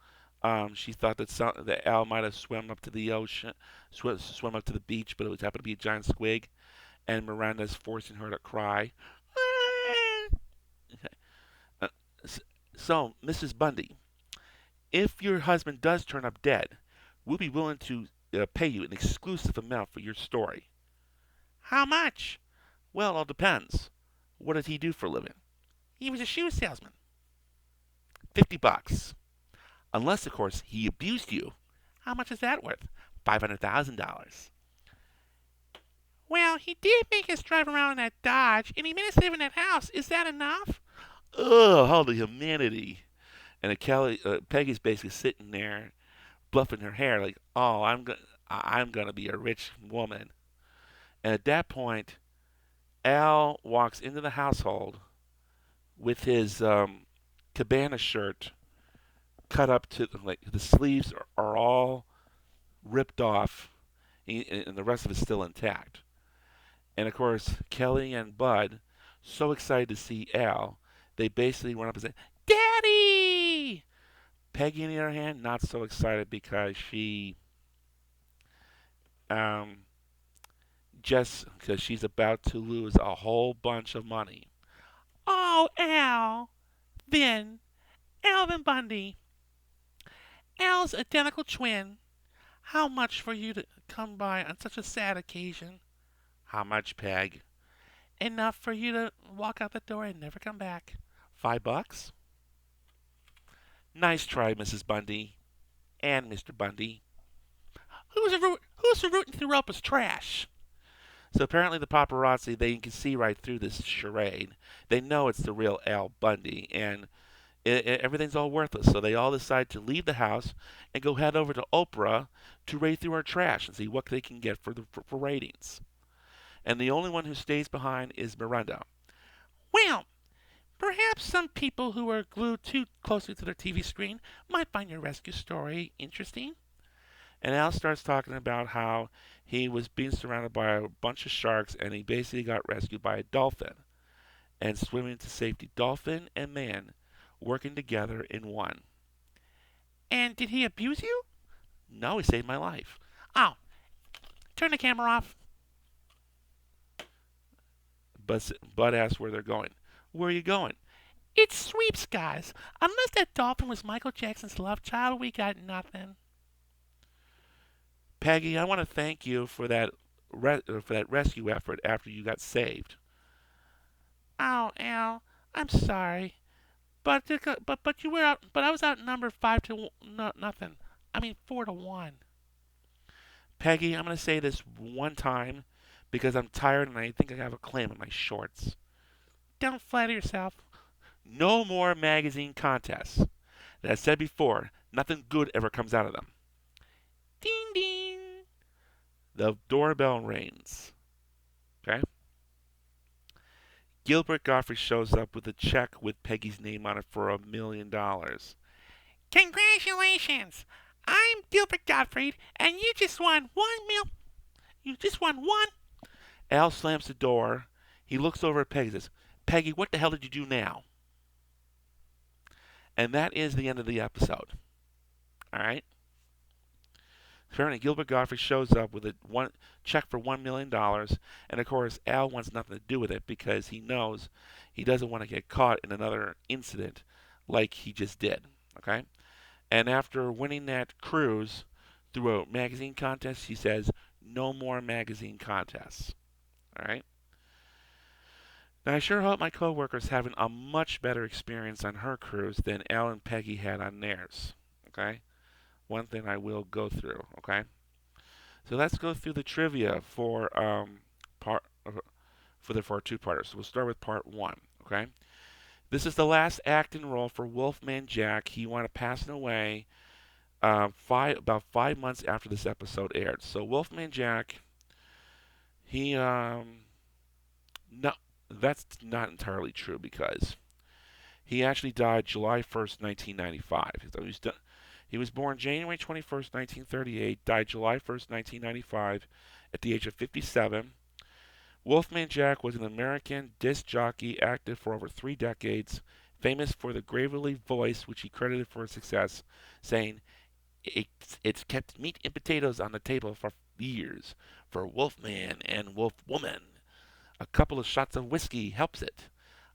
she thought that Al might have swum up to the ocean, swim up to the beach, but it was happened to be a giant squig, and Miranda's forcing her to cry. Okay. Uh, so, Mrs. Bundy, if your husband does turn up dead, we'll be willing to pay you an exclusive amount for your story. How much? Well, it all depends. What did he do for a living? He was a shoe salesman. $50. Unless, of course, he abused you. How much is that worth? $500,000. Well, he did make us drive around in that Dodge, and he made us live in that house. Is that enough? Ugh, all the humanity. And Peggy's basically sitting there, bluffing her hair like, "Oh, I'm gonna be a rich woman." And at that point, Al walks into the household with his cabana shirt cut up to like the sleeves are all ripped off, and the rest of it's still intact. And of course, Kelly and Bud, so excited to see Al, they basically run up and say, "Daddy!" Peggy, on the other hand, not so excited because she just because she's about to lose a whole bunch of money. Oh, Al. Then, Alvin Bundy, Al's identical twin. How much for you to come by on such a sad occasion? How much, Peg? Enough for you to walk out the door and never come back. $5? Nice try, Mrs. Bundy. And Mr. Bundy. Who's rooting through rope is trash? So apparently the paparazzi, they can see right through this charade. They know it's the real Al Bundy, and everything's all worthless. So they all decide to leave the house and go head over to Oprah to raid through her trash and see what they can get for ratings. And the only one who stays behind is Miranda. Well, perhaps some people who are glued too closely to their TV screen might find your rescue story interesting. And Al starts talking about how he was being surrounded by a bunch of sharks and he basically got rescued by a dolphin. And swimming to safety, dolphin and man working together in one. And did he abuse you? No, he saved my life. Oh, turn the camera off. Bud asks where they're going. Where are you going? It's sweeps, guys. Unless that dolphin was Michael Jackson's love child, we got nothing. Peggy, I want to thank you for that rescue effort after you got saved. Oh, Al, I'm sorry, but you were out. But I was outnumbered 5 to nothing. I mean 4 to 1. Peggy, I'm going to say this one time because I'm tired and I think I have a clam in my shorts. Don't flatter yourself. No more magazine contests. As I said before, nothing good ever comes out of them. Ding ding. The doorbell rings. Okay? Gilbert Gottfried shows up with a check with Peggy's name on it for $1 million. Congratulations! I'm Gilbert Gottfried, and you just won 1 mil. You just won one. Al slams the door. He looks over at Peggy and says, Peggy, what the hell did you do now? And that is the end of the episode. Alright? Apparently, Gilbert Gottfried shows up with a check for $1 million, and of course, Al wants nothing to do with it because he knows he doesn't want to get caught in another incident like he just did. Okay? And after winning that cruise through a magazine contest, he says, no more magazine contests. Alright? Now, I sure hope my coworker's having a much better experience on her cruise than Al and Peggy had on theirs. Okay? One thing I will go through. Okay? So let's go through the trivia for part for our two-parters. So we'll start with part one. Okay? This is the last acting role for Wolfman Jack. He wound up passing away about 5 months after this episode aired. So Wolfman Jack, he no, that's not entirely true because he actually died July 1st, 1995. So he was born January 21st, 1938, died July 1st, 1995, at the age of 57. Wolfman Jack was an American disc jockey active for over 3 decades, famous for the gravelly voice which he credited for his success, saying, it's kept meat and potatoes on the table for years for Wolfman and Wolfwoman. A couple of shots of whiskey helps it.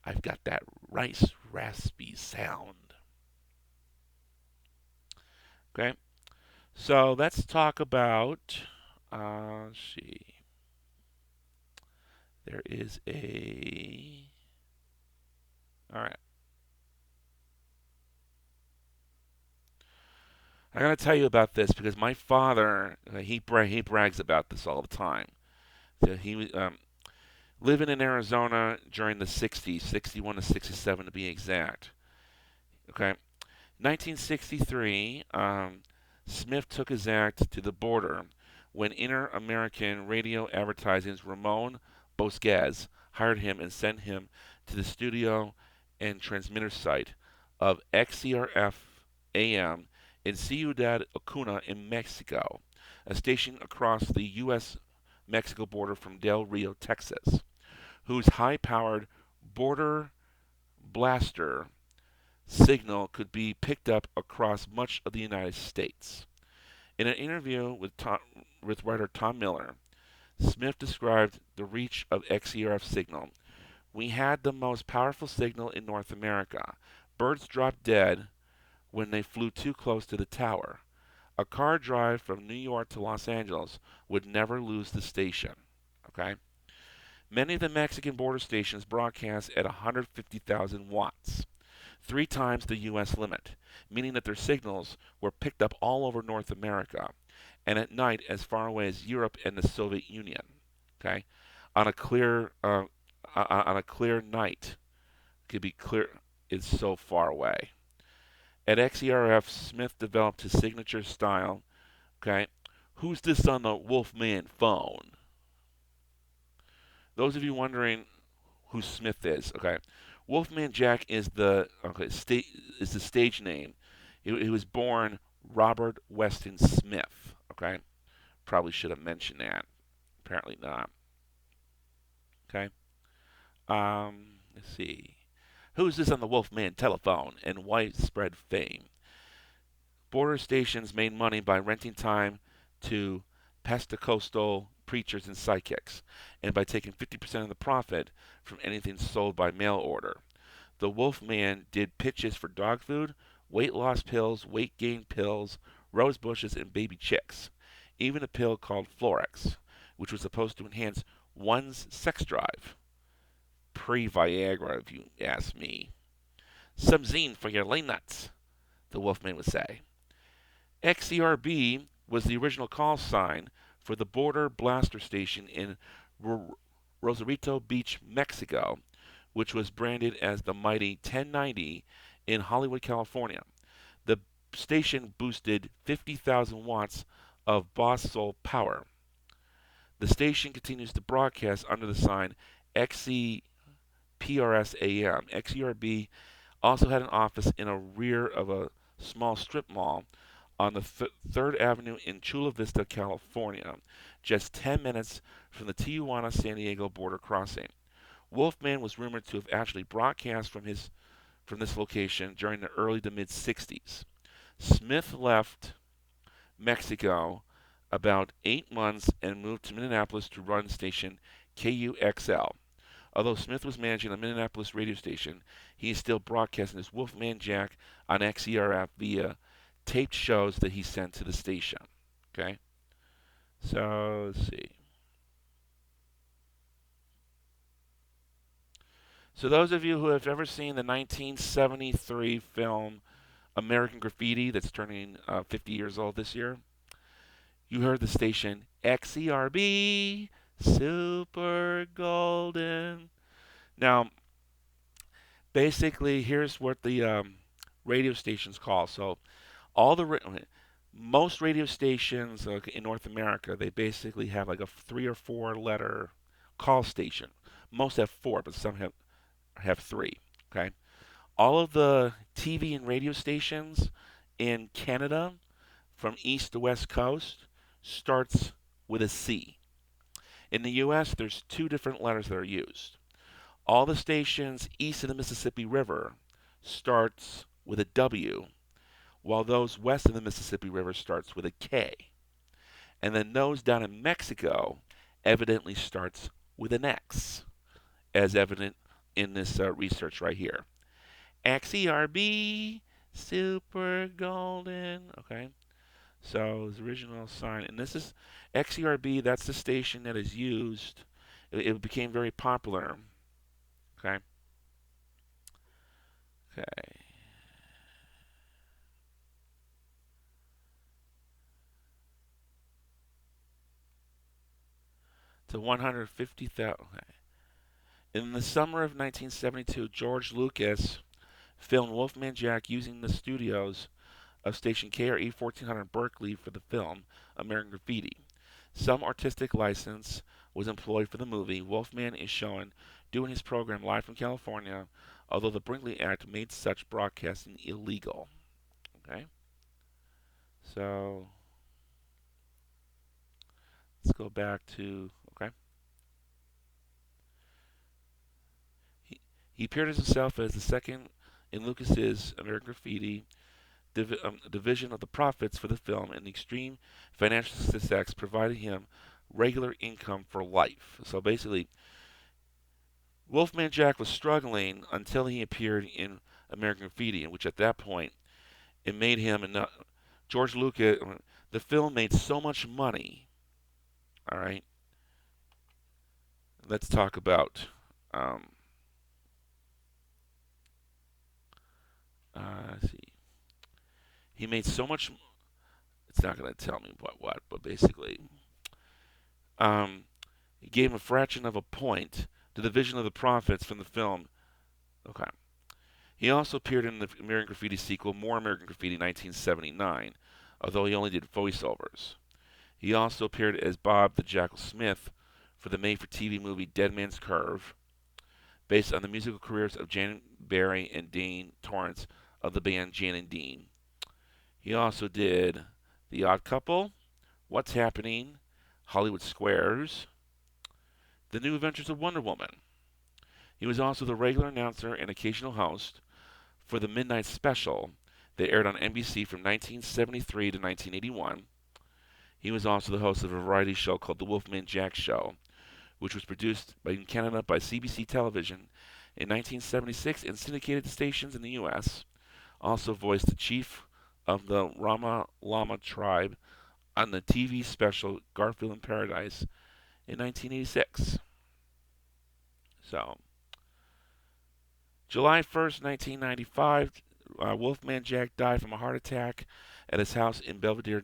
I've got that rice raspy sound. Okay, so let's talk about. Let's see. There is a. All right. I gotta tell you about this because my father he brags about this all the time. So he was living in Arizona during the 60s, 61 to 67 to be exact. Okay, 1963, Smith took his act to the border when Inter-American Radio Advertising's Ramon Bosquez hired him and sent him to the studio and transmitter site of XCRF AM in Ciudad Acuna in Mexico, a station across the U.S.-Mexico border from Del Rio, Texas, whose high-powered border blaster signal could be picked up across much of the United States. In an interview with writer Tom Miller, Smith described the reach of XERF signal. We had the most powerful signal in North America. Birds dropped dead when they flew too close to the tower. A car drive from New York to Los Angeles would never lose the station. Okay? Many of the Mexican border stations broadcast at 150,000 watts, 3 times the U.S. limit, meaning that their signals were picked up all over North America and at night as far away as Europe and the Soviet Union. Okay, on a clear night, it could be clear. It's so far away. At XERF, Smith developed his signature style. Okay, who's this on the Wolfman phone? Those of you wondering who Smith is, okay, Wolfman Jack is the is the stage name. He was born Robert Weston Smith. Okay, probably should have mentioned that. Apparently not. Okay. Let's see. Who's this on the Wolfman telephone and widespread fame? Border stations made money by renting time to Pentecostal preachers and psychics, and by taking 50% of the profit from anything sold by mail order. The Wolfman did pitches for dog food, weight loss pills, weight gain pills, rose bushes, and baby chicks. Even a pill called Florex, which was supposed to enhance one's sex drive. Pre-Viagra, if you ask me. Some zine for your lay nuts, the Wolfman would say. XCRB was the original call sign for the Border Blaster Station in Rosarito Beach, Mexico, which was branded as the mighty 1090 in Hollywood, California. The station boosted 50,000 watts of Boss-Soul power. The station continues to broadcast under the sign XCPRS AM. XERB also had an office in a rear of a small strip mall on the 3rd Avenue in Chula Vista, California, just 10 minutes from the Tijuana-San Diego border crossing. Wolfman was rumored to have actually broadcast from this location during the early to mid-60s. Smith left Mexico about 8 months and moved to Minneapolis to run station KUXL. Although Smith was managing a Minneapolis radio station, he is still broadcasting as Wolfman Jack on XERF via taped shows that he sent to the station. Okay? So, let's see. So those of you who have ever seen the 1973 film American Graffiti, that's turning 50 years old this year, you heard the station XERB, Super Golden. Now, basically, here's what the radio stations call. So, most radio stations in North America, they basically have like a 3 or 4 letter call station. Most have 4, but some have 3. Okay. All of the TV and radio stations in Canada, from east to west coast, starts with a C. In the U.S., there's 2 different letters that are used. All the stations east of the Mississippi River starts with a W, while those west of the Mississippi River starts with a K. And then those down in Mexico evidently starts with an X, as evident in this research right here. XERB, Super Golden. Okay. So his original sign, and this is XERB. That's the station that is used. It became very popular. Okay. Okay. To 150,000. Okay. In the summer of 1972, George Lucas filmed Wolfman Jack using the studios of station KRE 1400 Berkeley for the film American Graffiti. Some artistic license was employed for the movie. Wolfman is shown doing his program live from California, although the Brinkley Act made such broadcasting illegal. Okay? So, let's go back to, okay? He appeared as himself as the second in Lucas's American Graffiti division of the profits for the film, and the extreme financial success provided him regular income for life. So basically, Wolfman Jack was struggling until he appeared in American Graffiti, in which at that point it made him enough. George Lucas, the film made so much money. All right, let's talk about. Um, let's see. He made so much. It's not going to tell me what, but basically, um, he gave him a fraction of a point to the vision of the profits from the film. Okay. He also appeared in the American Graffiti sequel, More American Graffiti, 1979, although he only did voiceovers. He also appeared as Bob the Jackal Smith for the made-for-TV movie Dead Man's Curve, based on the musical careers of Jan Barry and Dean Torrance of the band Jan and Dean. He also did The Odd Couple, What's Happening, Hollywood Squares, The New Adventures of Wonder Woman. He was also the regular announcer and occasional host for the Midnight Special that aired on NBC from 1973 to 1981. He was also the host of a variety show called The Wolfman Jack Show, which was produced in Canada by CBC Television in 1976 and syndicated to stations in the U.S. Also voiced the chief of the Rama Lama tribe on the TV special Garfield in Paradise in 1986. So, July 1st, 1995, Wolfman Jack died from a heart attack at his house in Belvedere,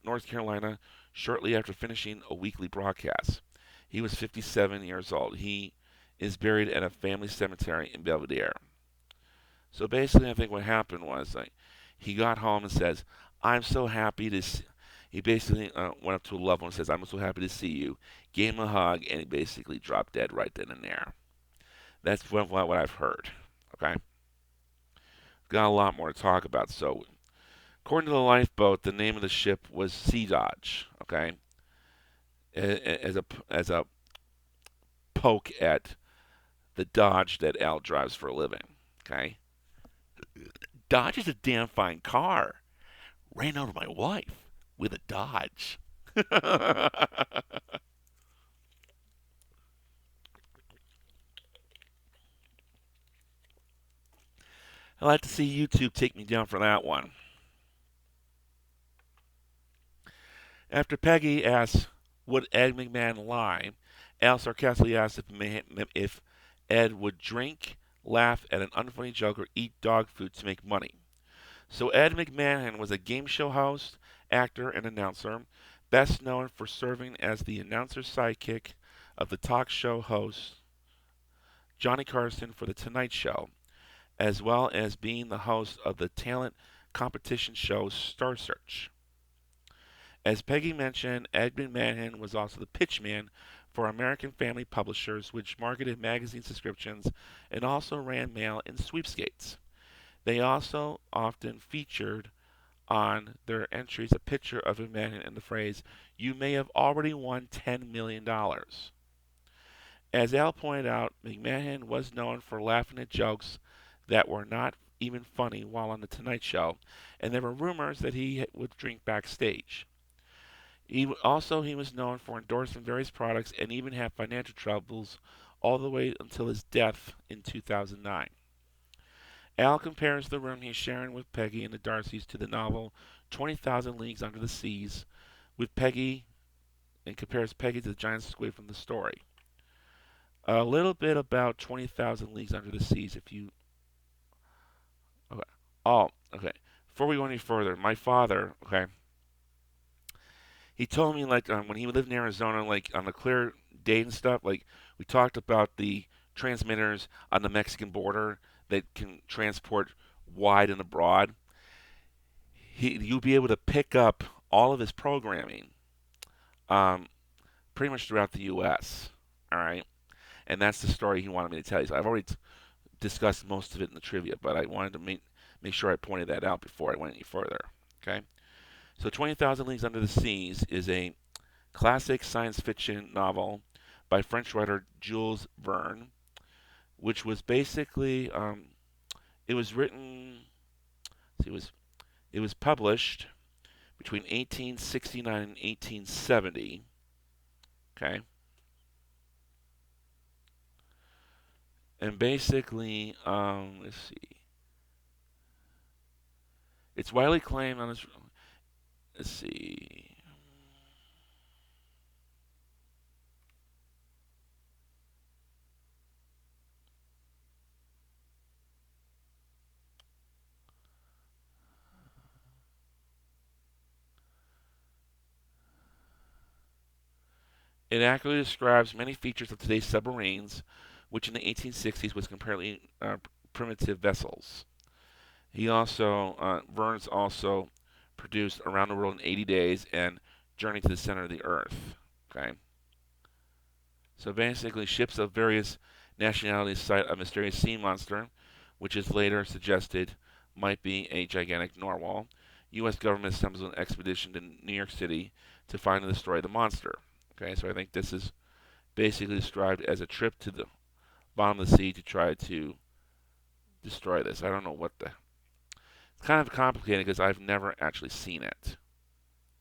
North Carolina, shortly after finishing a weekly broadcast. He was 57 years old. He is buried at a family cemetery in Belvedere. So basically, I think what happened was he got home and says, "I'm so happy to." He basically went up to a loved one and says, "I'm so happy to see you." Gave him a hug, and he basically dropped dead right then and there. That's what I've heard. Okay, got a lot more to talk about. So, according to the lifeboat, the name of the ship was Sea Dodge. Okay, as a poke at the Dodge that Al drives for a living. Okay, Dodge is a damn fine car. Ran over my wife with a Dodge. I like to see YouTube take me down for that one. After Peggy asks, would Ed McMahon lie? Al sarcastically asks if Ed would drink, laugh at an unfunny joke, or eat dog food to make money. So Ed McMahon was a game show host, actor, and announcer, best known for serving as the announcer's sidekick of the talk show host Johnny Carson for The Tonight Show, as well as being the host of the talent competition show Star Search. As Peggy mentioned, Ed McMahon was also the pitchman for American Family Publishers, which marketed magazine subscriptions and also ran mail and sweepstakes. They also often featured on their entries a picture of McMahon and the phrase, "You may have already won $10 million." As Al pointed out, McMahon was known for laughing at jokes that were not even funny while on The Tonight Show, and there were rumors that he would drink backstage. He was known for endorsing various products and even had financial troubles all the way until his death in 2009. Al compares the room he's sharing with Peggy and the Darcys to the novel 20,000 Leagues Under the Seas with Peggy and compares Peggy to the giant squid from the story. A little bit about 20,000 Leagues Under the Seas if you... Okay. Oh, okay. Before we go any further, my father, okay, he told me when he lived in Arizona, on the clear day and stuff, we talked about the transmitters on the Mexican border that can transport wide and abroad. You'll be able to pick up all of his programming, pretty much throughout the U.S. All right, and that's the story he wanted me to tell you. So I've already discussed most of it in the trivia, but I wanted to make sure I pointed that out before I went any further. Okay, so 20,000 Leagues Under the Seas is a classic science fiction novel by French writer Jules Verne, which was basically it was written. It was published between 1869 and 1870. Okay, and basically, let's see. It's widely claimed on this. Let's see. It accurately describes many features of today's submarines, which in the 1860s was comparatively primitive vessels. Verne's also produced Around the World in 80 Days and Journey to the Center of the Earth. Okay, so basically, ships of various nationalities sight a mysterious sea monster, which is later suggested might be a gigantic narwhal. U.S. government assembles an expedition to New York City to find and destroy the monster. Okay, so I think this is basically described as a trip to the bottom of the sea to try to destroy this. I don't know what the. It's kind of complicated because I've never actually seen it.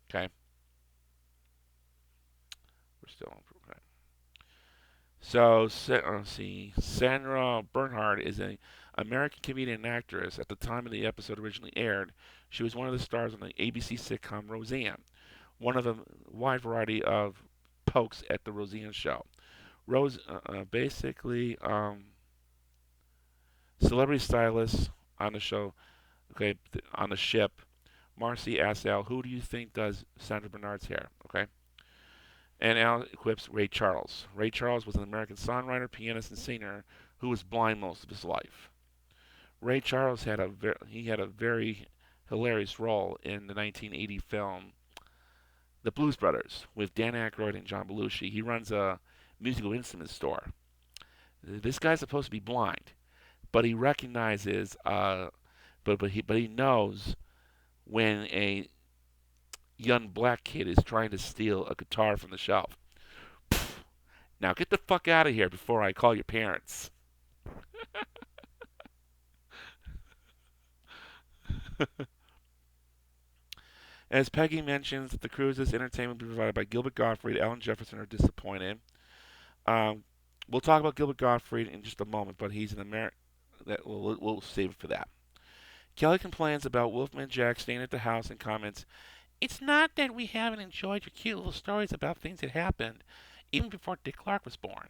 Okay, we're still on. Okay. So let's see. Sandra Bernhard is an American comedian and actress. At the time of the episode originally aired, she was one of the stars on the ABC sitcom Roseanne, one of a wide variety of pokes at the Roseanne show. Basically, celebrity stylist on the show. Okay, on the ship. Marcy asks Al, "Who do you think does Sandra Bernard's hair?" Okay, and Al equips Ray Charles. Ray Charles was an American songwriter, pianist, and singer who was blind most of his life. Ray Charles had a very hilarious role in the 1980 film The Blues Brothers with Dan Aykroyd and John Belushi. He runs a musical instrument store. This guy's supposed to be blind, but he recognizes, but he knows when a young black kid is trying to steal a guitar from the shelf. Now get the fuck out of here before I call your parents. As Peggy mentions that the cruise's entertainment will be provided by Gilbert Gottfried, Alan Jefferson are disappointed. Um, we'll talk about Gilbert Gottfried in just a moment, but he's an American. That we'll save it for that. Kelly complains about Wolfman Jack staying at the house and comments, It's not that we haven't enjoyed your cute little stories about things that happened even before Dick Clark was born.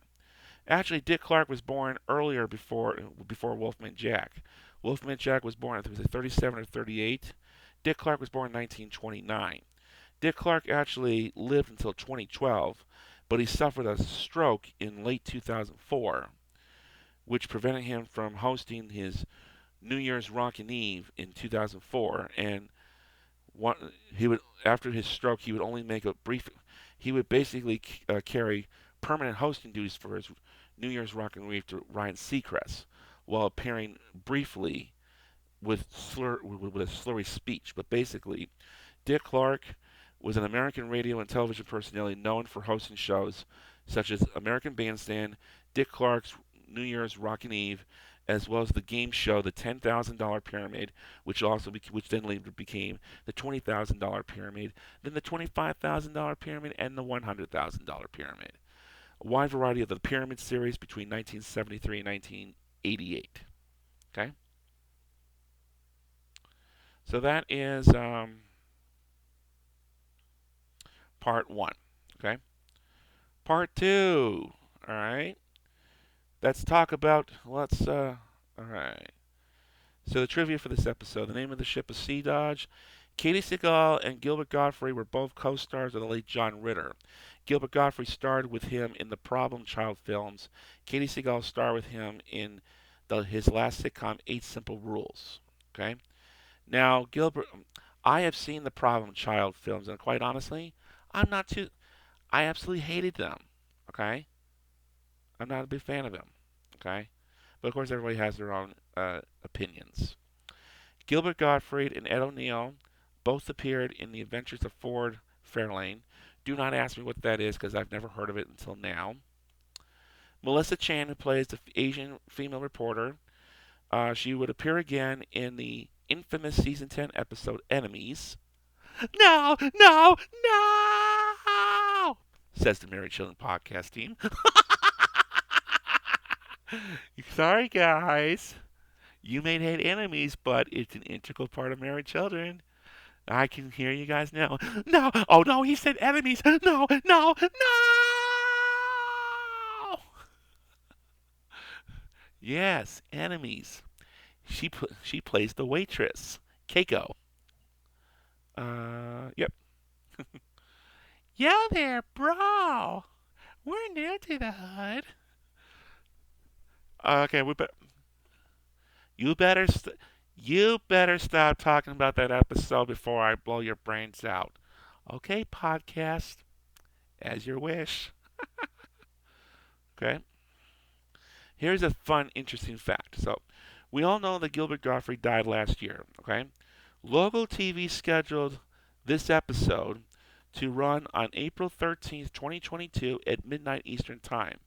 actually, Dick Clark was born earlier before Wolfman Jack. Wolfman Jack was born, I think it was 37 or 38. Dick Clark was born in 1929. Dick Clark actually lived until 2012, but he suffered a stroke in late 2004, which prevented him from hosting his New Year's Rockin' Eve in 2004. And he would, after his stroke, he would only make a brief. He would basically carry permanent hosting duties for his New Year's Rockin' Eve to Ryan Seacrest, while appearing briefly with a slurry speech. But basically, Dick Clark was an American radio and television personality known for hosting shows such as American Bandstand, Dick Clark's New Year's Rockin' Eve, as well as the game show The $10,000 Pyramid, which then later became the $20,000 Pyramid, then the $25,000 Pyramid, and the $100,000 Pyramid. A wide variety of the Pyramid series between 1973 and 1988. Okay, so that is part one. Okay, part two. All right, let's talk about All right. So the trivia for this episode: the name of the ship is Sea Dodge. Katie Seagal and Gilbert Gottfried were both co-stars of the late John Ritter. Gilbert Gottfried starred with him in the Problem Child films. Katie Seagal starred with him in his last sitcom, Eight Simple Rules. Okay. Now, Gilbert, I have seen the Problem Child films, and quite honestly, I'm not too. I absolutely hated them. Okay. I'm not a big fan of them. Okay. But of course, everybody has their own opinions. Gilbert Gottfried and Ed O'Neill both appeared in The Adventures of Ford Fairlane. Do not ask me what that is because I've never heard of it until now. Melissa Chan, who plays the Asian female reporter, she would appear again in the infamous season 10 episode Enemies. No, no, no! says the Married Children podcast team. Sorry, guys. You may hate enemies, but it's an integral part of married children. I can hear you guys now. No! Oh no, he said enemies! No! No! No! Yes, enemies. She plays the waitress, Keiko. Yep. Yo there, bro. We're new to the hood. Okay, you better you better stop talking about that episode before I blow your brains out. Okay, podcast, as your wish. Okay. Here's a fun, interesting fact. So, we all know that Gilbert Gottfried died last year. Okay. Local TV scheduled this episode to run on April 13th, 2022 at midnight Eastern Time,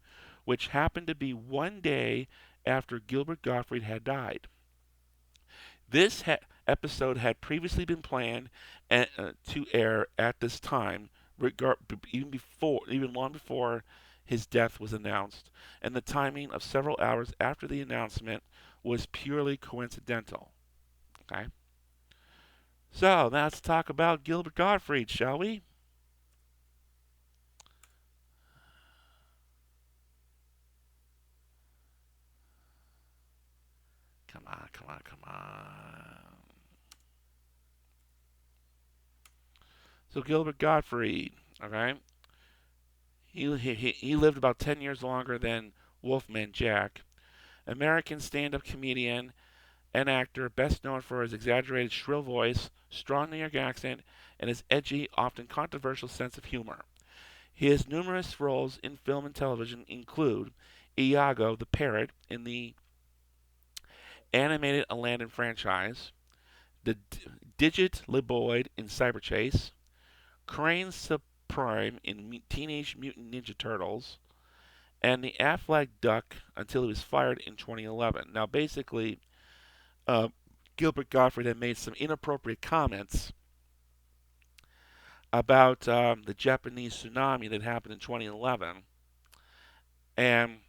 which happened to be one day after Gilbert Gottfried had died. This episode had previously been planned to air at this time, even long before his death was announced, and the timing of several hours after the announcement was purely coincidental. Okay, so let's talk about Gilbert Gottfried, shall we? Come on, come on, come on. So Gilbert Gottfried, okay, he lived about 10 years longer than Wolfman Jack. American stand-up comedian and actor, best known for his exaggerated shrill voice, strong New York accent, and his edgy, often controversial sense of humor. His numerous roles in film and television include Iago the Parrot in the animated Aladdin franchise, the Digit Liboid in Cyberchase, Crane Supreme in Teenage Mutant Ninja Turtles, and the Affleck Duck until he was fired in 2011. Now, basically, uh, Gilbert Gottfried had made some inappropriate comments about the Japanese tsunami that happened in 2011. And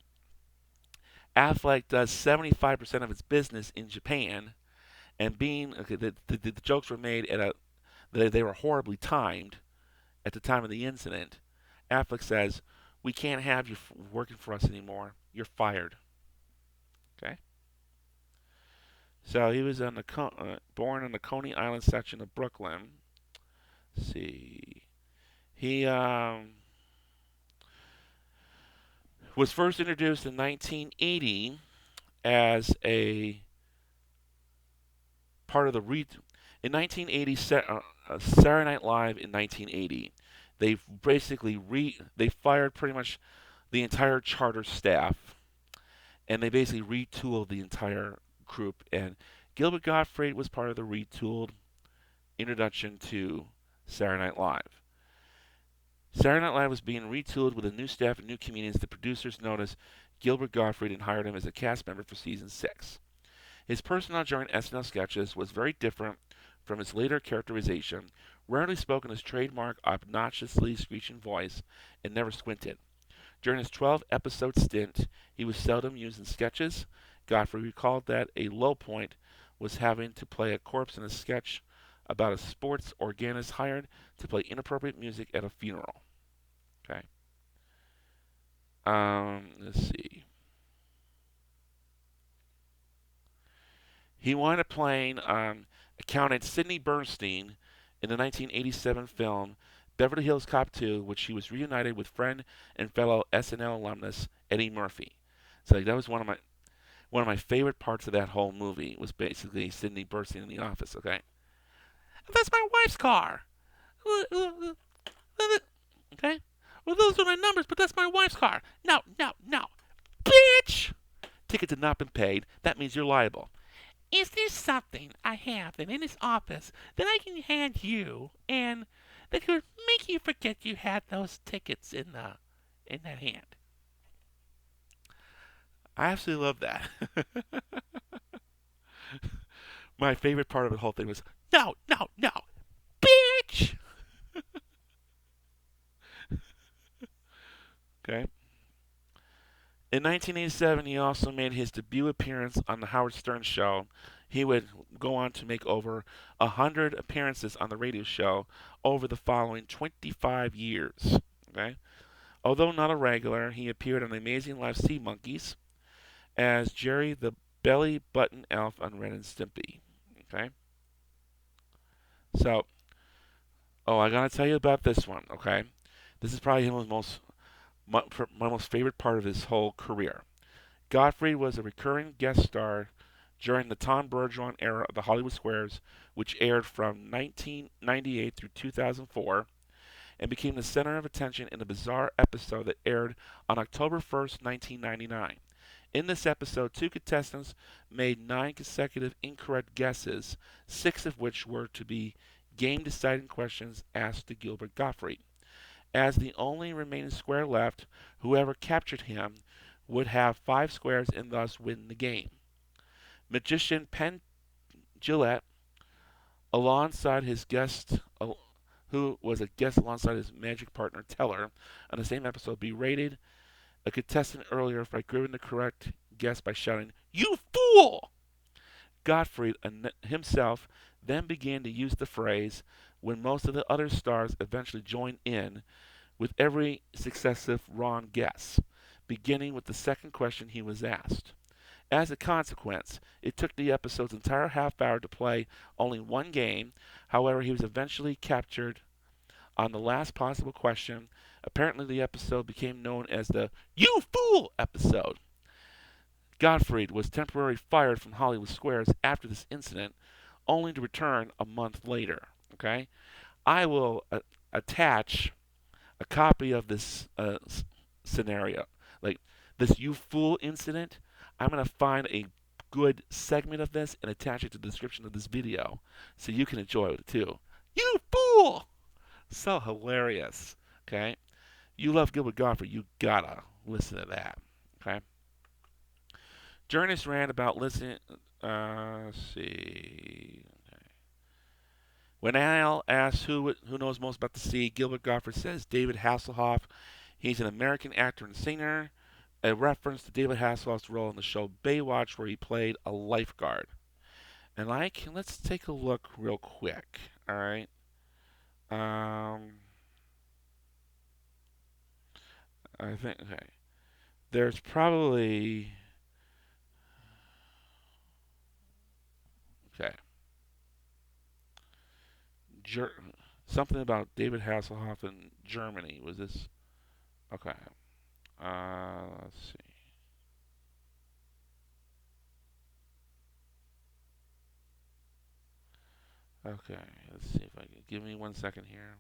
Affleck does 75% of its business in Japan, and being okay, the jokes were made at a they were horribly timed at the time of the incident. Affleck says, "We can't have you working for us anymore. You're fired." Okay. So he was born in the Coney Island section of Brooklyn. Let's see. He was first introduced in 1980 as a part of the in 1980 Saturday Night Live in 1980. They basically they fired pretty much the entire charter staff, and they basically retooled the entire group. And Gilbert Gottfried was part of the retooled introduction to Saturday Night Live. Saturday Night Live was being retooled with a new staff and new comedians. The producers noticed Gilbert Gottfried and hired him as a cast member for season 6. His personnel during SNL sketches was very different from his later characterization, rarely spoke in his trademark obnoxiously screeching voice, and never squinted. During his 12-episode stint, he was seldom used in sketches. Gottfried recalled that a low point was having to play a corpse in a sketch about a sports organist hired to play inappropriate music at a funeral. Okay. Let's see. He wound up playing accountant Sidney Bernstein in the 1987 film Beverly Hills Cop 2, which he was reunited with friend and fellow SNL alumnus Eddie Murphy. So like, that was one of my favorite parts of that whole movie was basically Sidney Bernstein in the office. Okay. That's my wife's car. Okay? Well, those are my numbers, but that's my wife's car. No, no, no. Bitch! Tickets have not been paid. That means you're liable. Is there something I have that in this office that I can hand you and that could make you forget you had those tickets in that hand? I absolutely love that. My favorite part of the whole thing was, No, no, no. Bitch! Okay. In 1987, he also made his debut appearance on the Howard Stern Show. He would go on to make over 100 appearances on the radio show over the following 25 years. Okay. Although not a regular, he appeared on The Amazing Life Sea Monkeys as Jerry the Belly Button Elf on Ren and Stimpy. Okay. So, I gotta tell you about this one. Okay. This is probably my most favorite part of his whole career. Gottfried was a recurring guest star during the Tom Bergeron era of the Hollywood Squares, which aired from 1998 through 2004, and became the center of attention in a bizarre episode that aired on October 1st, 1999. In this episode, two contestants made 9 consecutive incorrect guesses, 6 of which were to be game deciding questions asked to Gilbert Gottfried. As the only remaining square left, whoever captured him would have 5 squares and thus win the game. Magician Penn Gillette, alongside his guest, who was a guest alongside his magic partner Teller, on the same episode, berated a contestant earlier for giving the correct guess by shouting, "You fool!" Gottfried himself then began to use the phrase when most of the other stars eventually joined in with every successive wrong guess, beginning with the second question he was asked. As a consequence, it took the episode's entire half hour to play only one game. However, he was eventually captured on the last possible question. Apparently, the episode became known as the "You Fool" episode. Gottfried was temporarily fired from Hollywood Squares after this incident, only to return a month later. Okay, I will attach a copy of this scenario, like this "You Fool" incident. I'm gonna find a good segment of this and attach it to the description of this video, so you can enjoy it too. You fool! So hilarious. Okay, you love Gilbert Gottfried, you gotta listen to that. Okay. During his rant about listening, let's see. When Al asks who knows most about the sea, Gilbert Gottfried says David Hasselhoff. He's an American actor and singer, a reference to David Hasselhoff's role in the show Baywatch, where he played a lifeguard. And let's take a look real quick. All right. I think okay. There's probably okay. Ger- Something about David Hasselhoff in Germany. Was this okay? Let's see. Okay, let's see if I can. Give me 1 second here.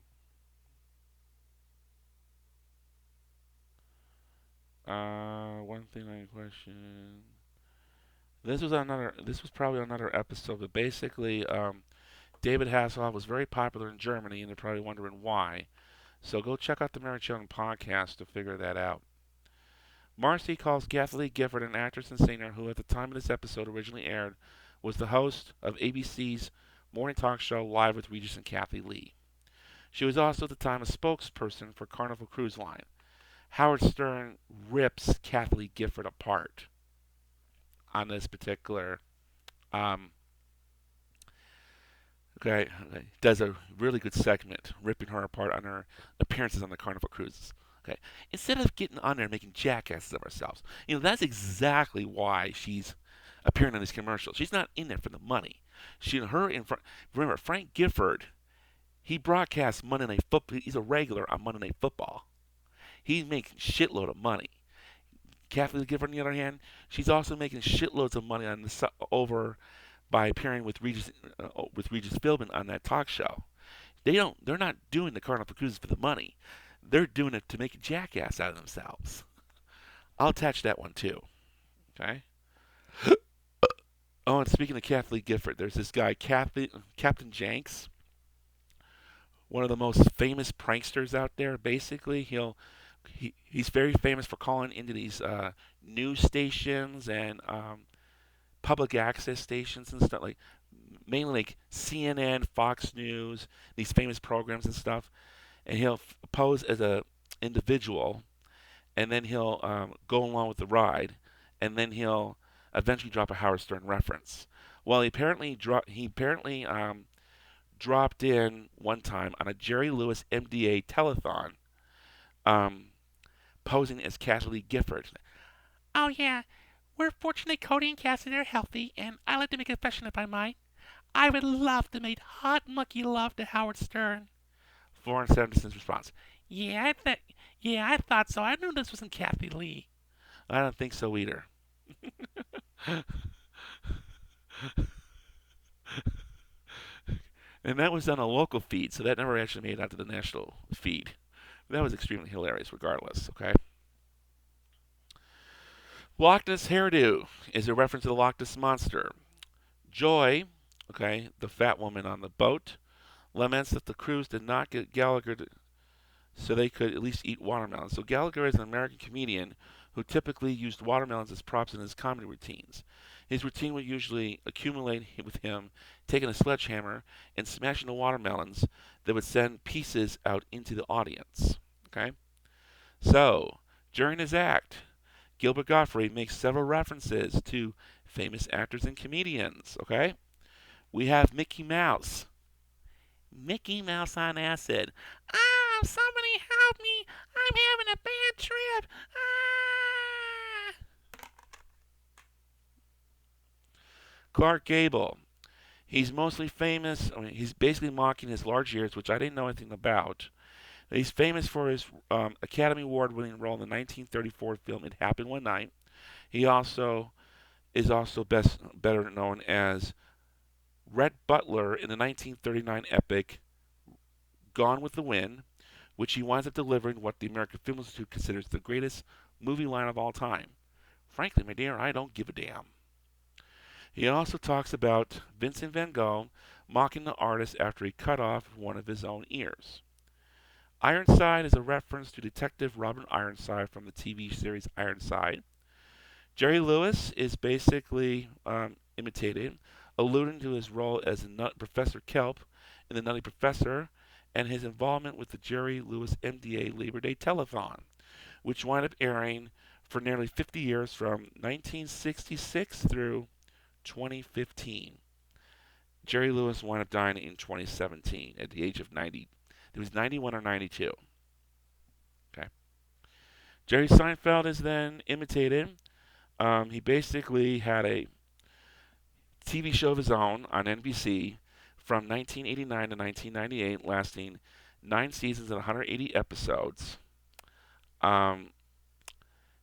One thing I question. This was probably another episode, but basically, David Hasselhoff was very popular in Germany, and they're probably wondering why. So go check out the Mary Chilling podcast to figure that out. Marcy calls Kathleen Gifford an actress and singer who, at the time of this episode originally aired, was the host of ABC's morning talk show Live with Regis and Kathy Lee. She was also at the time a spokesperson for Carnival Cruise Line. Howard Stern rips Kathleen Gifford apart on this particular okay, does a really good segment ripping her apart on her appearances on the Carnival Cruises. Okay, instead of getting on there and making jackasses of ourselves, that's exactly why she's appearing in these commercials. She's not in there for the money. Her in front. Remember, Frank Gifford, he broadcasts Monday Night Football. He's a regular on Monday Night Football. He's making shitload of money. Kathleen Gifford, on the other hand, she's also making shitloads of money on the over by appearing with Regis Philbin on that talk show. They're not doing the Carnival Cruises for the money. They're doing it to make a jackass out of themselves. I'll attach that one too. Okay. Oh, and speaking of Kathleen Gifford, there's this guy, Captain Janks, one of the most famous pranksters out there. Basically, he's very famous for calling into these news stations and public access stations and stuff, like mainly like CNN, Fox News, these famous programs and stuff. And he'll pose as a individual and then he'll go along with the ride, and then he'll eventually drop a Howard Stern reference. Well, he apparently dropped in one time on a Jerry Lewis MDA telethon, um, posing as Kathleen Gifford. Oh, yeah. We're fortunate Cody and Cassidy are healthy, and I like to make a confession if I might. I would love to make hot mucky love to Howard Stern. Florence Henderson's response: Yeah, I thought so. I knew this wasn't Kathy Lee. I don't think so either. And that was on a local feed, so that never actually made it out to the national feed. That was extremely hilarious, regardless. Okay. Loch Ness hairdo is a reference to the Loch Ness monster. Joy, okay, the fat woman on the boat, laments that the crews did not get Gallagher so they could at least eat watermelons. So Gallagher is an American comedian who typically used watermelons as props in his comedy routines. His routine would usually accumulate with him taking a sledgehammer and smashing the watermelons that would send pieces out into the audience. Okay? So, during his act, Gilbert Gottfried makes several references to famous actors and comedians. Okay? We have Mickey Mouse. Mickey Mouse on acid. Ah, somebody help me. I'm having a bad trip. Ah. Clark Gable. He's mostly famous. He's basically mocking his large ears, which I didn't know anything about. He's famous for his Academy Award winning role in the 1934 film It Happened One Night. He also is also better known as Rhett Butler in the 1939 epic Gone with the Wind, which he winds up delivering what the American Film Institute considers the greatest movie line of all time. Frankly, my dear, I don't give a damn. He also talks about Vincent van Gogh mocking the artist after he cut off one of his own ears. Ironside is a reference to Detective Robin Ironside from the TV series Ironside. Jerry Lewis is basically imitated, alluding to his role as Professor Kelp in The Nutty Professor and his involvement with the Jerry Lewis MDA Labor Day Telethon, which wound up airing for nearly 50 years from 1966 through 2015. Jerry Lewis wound up dying in 2017 at the age of 90. He was 91 or 92. Okay. Jerry Seinfeld is then imitated. He basically had a TV show of his own on NBC from 1989 to 1998, lasting 9 seasons and 180 episodes. Um,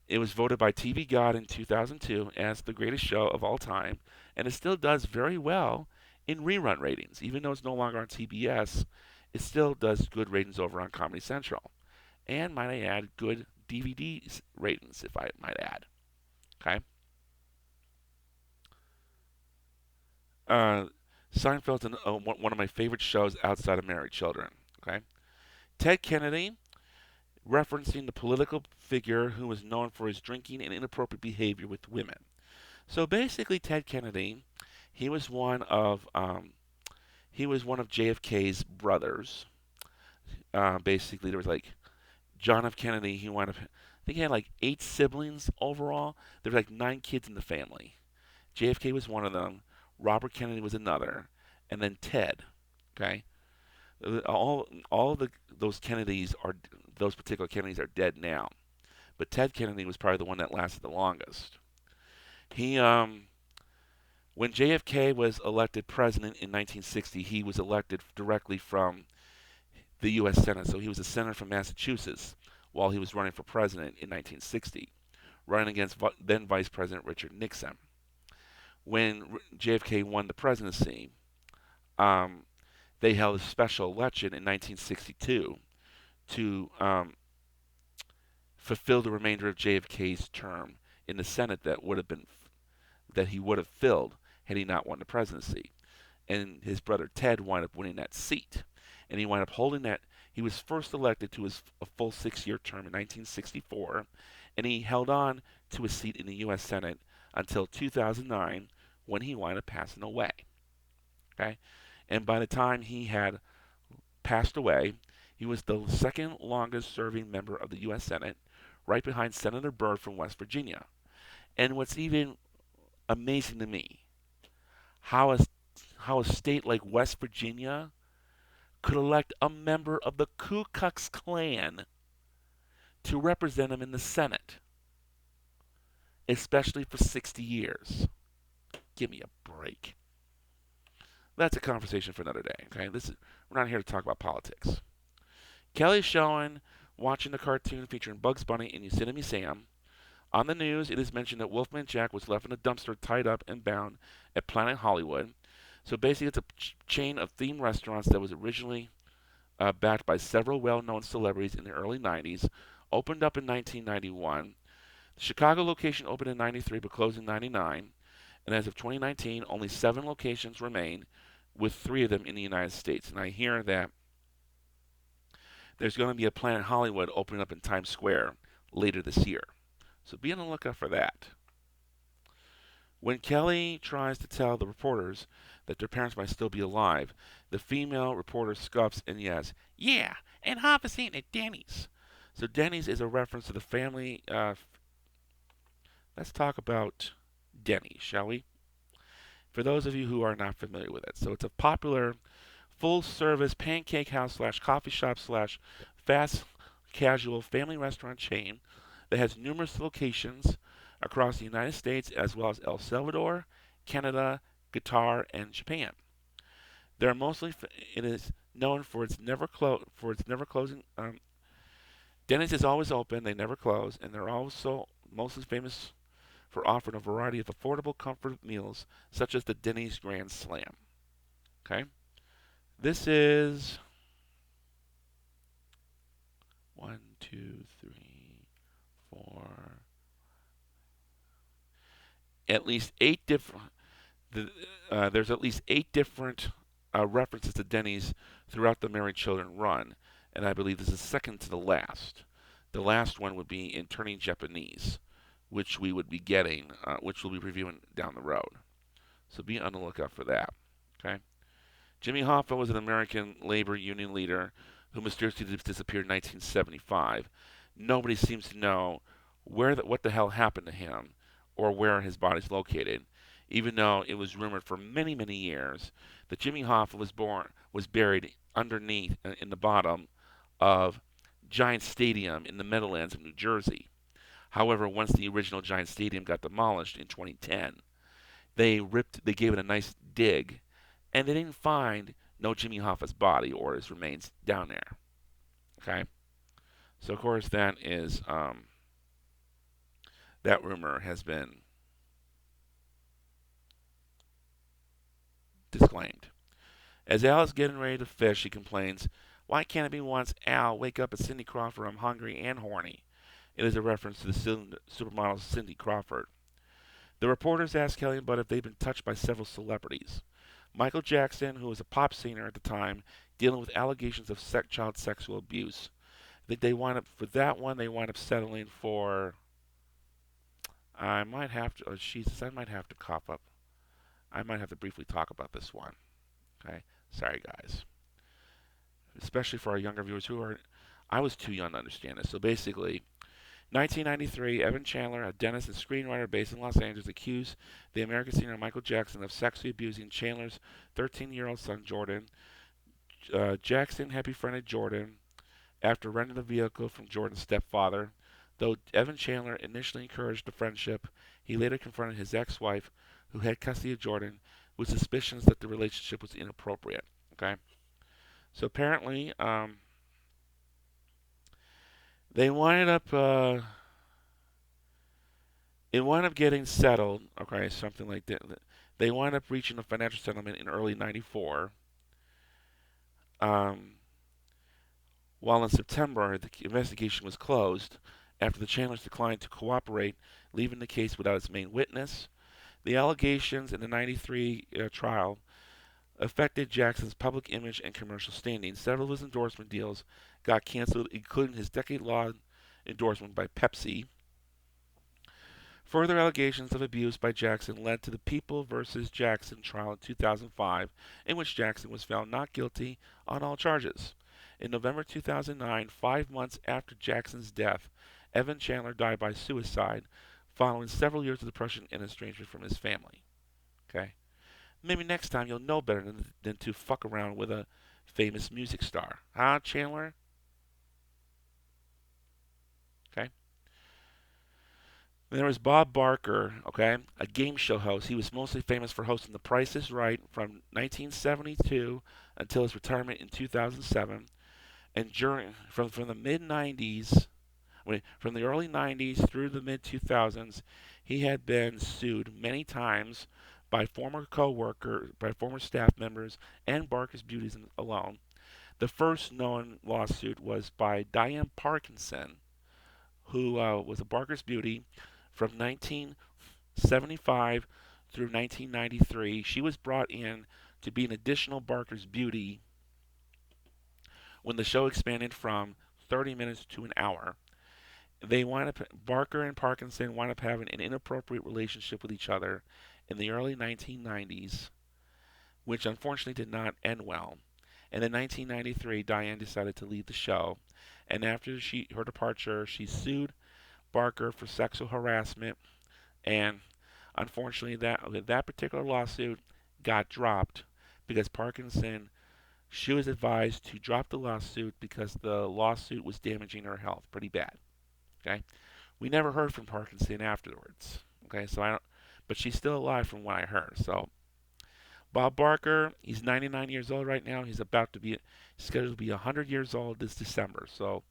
it was voted by TV God in 2002 as the greatest show of all time, and it still does very well in rerun ratings. Even though it's no longer on TBS, it still does good ratings over on Comedy Central. And, might I add, good DVD ratings, if I might add. Okay? Uh, Seinfeld's one of my favorite shows outside of Married Children. Okay? Ted Kennedy, referencing the political figure who was known for his drinking and inappropriate behavior with women. So basically, Ted Kennedy, he was one of JFK's brothers. Basically, there was like John F. Kennedy. He wound up, I think he had like 8 siblings overall. There were like 9 kids in the family. JFK was one of them. Robert Kennedy was another, and then Ted. Okay, all of those particular Kennedys are dead now, but Ted Kennedy was probably the one that lasted the longest. He When JFK was elected president in 1960, he was elected directly from the U.S. Senate. So he was a senator from Massachusetts while he was running for president in 1960, running against then Vice President Richard Nixon. When JFK won the presidency, they held a special election in 1962 to fulfill the remainder of JFK's term in the Senate that he would have filled had he not won the presidency. And his brother Ted wound up winning that seat, and he wound up holding that. He was first elected to a full 6-year term in 1964, and he held on to his seat in the U.S. Senate until 2009, when he wound up passing away. Okay, and by the time he had passed away, he was the second longest serving member of the U.S. Senate, right behind Senator Byrd from West Virginia. And what's even amazing to me, how a, how a state like West Virginia could elect a member of the Ku Klux Klan to represent him in the Senate, especially for 60 years. Give me a break. That's a conversation for another day. Okay, we're not here to talk about politics. Kelly's showing watching the cartoon featuring Bugs Bunny and Yosemite Sam. On the news, it is mentioned that Wolfman Jack was left in a dumpster tied up and bound at Planet Hollywood. So basically, it's a chain of themed restaurants that was originally backed by several well-known celebrities in the early 90s. Opened up in 1991. The Chicago location opened in 93 but closed in 99. And as of 2019, only 7 locations remain, with 3 of them in the United States. And I hear that there's going to be a Planet Hollywood opening up in Times Square later this year. So be on the lookout for that. When Kelly tries to tell the reporters that their parents might still be alive, the female reporter scoffs and yells, Yeah, and half is eating at Denny's. So Denny's is a reference to the family. Let's talk about Denny's, shall we? For those of you who are not familiar with it. So it's a popular full-service pancake house slash coffee shop slash fast casual family restaurant chain that has numerous locations across the United States as well as El Salvador, Canada, Qatar, and Japan. It is known for its never closing. Denny's is always open; they never close, and they're also mostly famous for offering a variety of affordable comfort meals, such as the Denny's Grand Slam. Okay, this is 1, 2, 3, 4, at least 8 different. There's at least 8 different references to Denny's throughout the Married Children run, and I believe this is second to the last. The last one would be in Turning Japanese, which we would be getting, which we'll be reviewing down the road. So be on the lookout for that. Okay. Jimmy Hoffa was an American labor union leader who mysteriously disappeared in 1975. Nobody seems to know what the hell happened to him or where his body's located, even though it was rumored for many, many years that Jimmy Hoffa was buried underneath in the bottom of Giant Stadium in the Meadowlands of New Jersey. However, once the original Giant Stadium got demolished in 2010, they gave it a nice dig, and they didn't find no Jimmy Hoffa's body or his remains down there. Okay, so of course that rumor has been disclaimed. As Al is getting ready to fish, she complains, "Why can't it be once, Al, wake up at Cindy Crawford? I'm hungry and horny." It is a reference to the supermodel Cindy Crawford. The reporters asked Kelly and Bud if they'd been touched by several celebrities. Michael Jackson, who was a pop singer at the time, dealing with allegations of child sexual abuse. I think they wind up settling for. I might have to. Oh, Jesus, I might have to cough up. I might have to briefly talk about this one. Okay, sorry guys. Especially for our younger viewers I was too young to understand this. So basically, 1993, Evan Chandler, a dentist and screenwriter based in Los Angeles, accused the American singer Michael Jackson of sexually abusing Chandler's 13-year-old son, Jordan. Jackson had befriended Jordan after renting the vehicle from Jordan's stepfather. Though Evan Chandler initially encouraged the friendship, he later confronted his ex-wife, who had custody of Jordan, with suspicions that the relationship was inappropriate. Okay, so apparently, they winded up. It wound up getting settled. Okay, something like that. They wound up reaching a financial settlement in early '94. While in September, the investigation was closed after the Chandlers declined to cooperate, leaving the case without its main witness. The allegations in the '93 trial affected Jackson's public image and commercial standing. Several of his endorsement deals got canceled, including his decade-long endorsement by Pepsi. Further allegations of abuse by Jackson led to the People versus Jackson trial in 2005, in which Jackson was found not guilty on all charges. In November 2009, 5 months after Jackson's death, Evan Chandler died by suicide following several years of depression and estrangement from his family. Okay? Maybe next time you'll know better than to fuck around with a famous music star. Huh, Chandler? Okay? Then there was Bob Barker, okay, a game show host. He was mostly famous for hosting The Price is Right from 1972 until his retirement in 2007. And from the mid 90s, from the early 90s through the mid 2000s, he had been sued many times by former co-workers, by former staff members, and Barker's Beauties alone. The first known lawsuit was by Diane Parkinson, who was a Barker's Beauty from 1975 through 1993. She was brought in to be an additional Barker's Beauty when the show expanded from 30 minutes to an hour. Barker and Parkinson wound up having an inappropriate relationship with each other in the early 1990s, which unfortunately did not end well. And in 1993, Diane decided to leave the show, and after her departure, she sued Barker for sexual harassment, and unfortunately, that particular lawsuit got dropped because she was advised to drop the lawsuit because the lawsuit was damaging her health pretty bad. Okay, we never heard from Parkinson afterwards. Okay, so I don't, but she's still alive from what I heard. So Bob Barker, he's 99 years old right now. He's scheduled to be 100 years old this December. So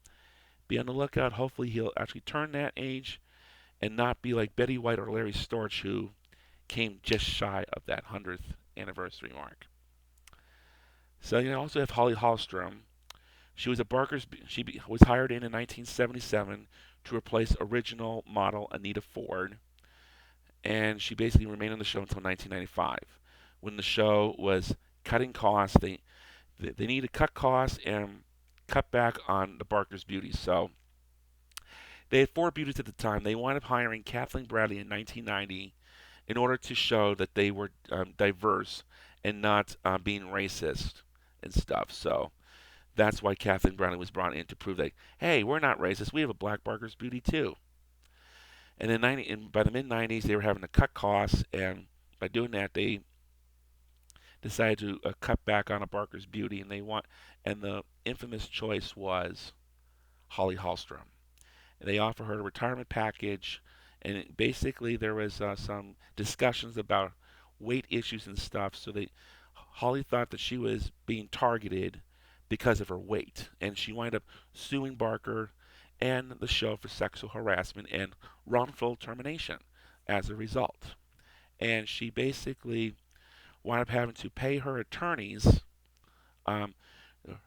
be on the lookout. Hopefully he'll actually turn that age and not be like Betty White or Larry Storch, who came just shy of that 100th anniversary mark. So you also have Holly Hallstrom. She was was hired in 1977 to replace original model Anita Ford, and she basically remained on the show until 1995, when the show was cutting costs. They needed to cut costs and cut back on the Barker's beauties. So they had 4 beauties at the time. They wound up hiring Kathleen Bradley in 1990 in order to show that they were diverse and not being racist and stuff. So that's why Kathleen Bradley was brought in to prove that, hey, we're not racist. We have a black Barker's beauty too. And by the mid 90s, they were having to cut costs, and by doing that, they decided to cut back on a Barker's beauty, and the infamous choice was Holly Hallstrom. And they offered her a retirement package, and basically there was some discussions about weight issues and stuff. So Holly thought that she was being targeted because of her weight, and she wound up suing Barker and the show for sexual harassment and wrongful termination as a result. And she basically wound up having to pay her attorneys. Um,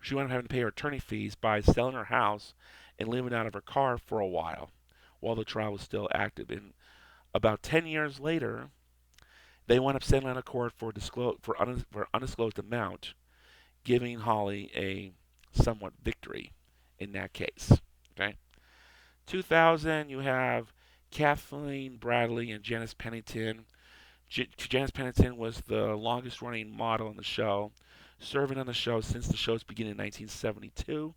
she wound up having to pay her attorney fees by selling her house and living out of her car for a while the trial was still active. And about 10 years later, they wound up settling out of court for undisclosed amount, giving Holly a somewhat victory in that case. Okay, 2000, you have Kathleen Bradley and Janice Pennington. Janice Pennington was the longest running model on the show, serving on the show since the show's beginning in 1972.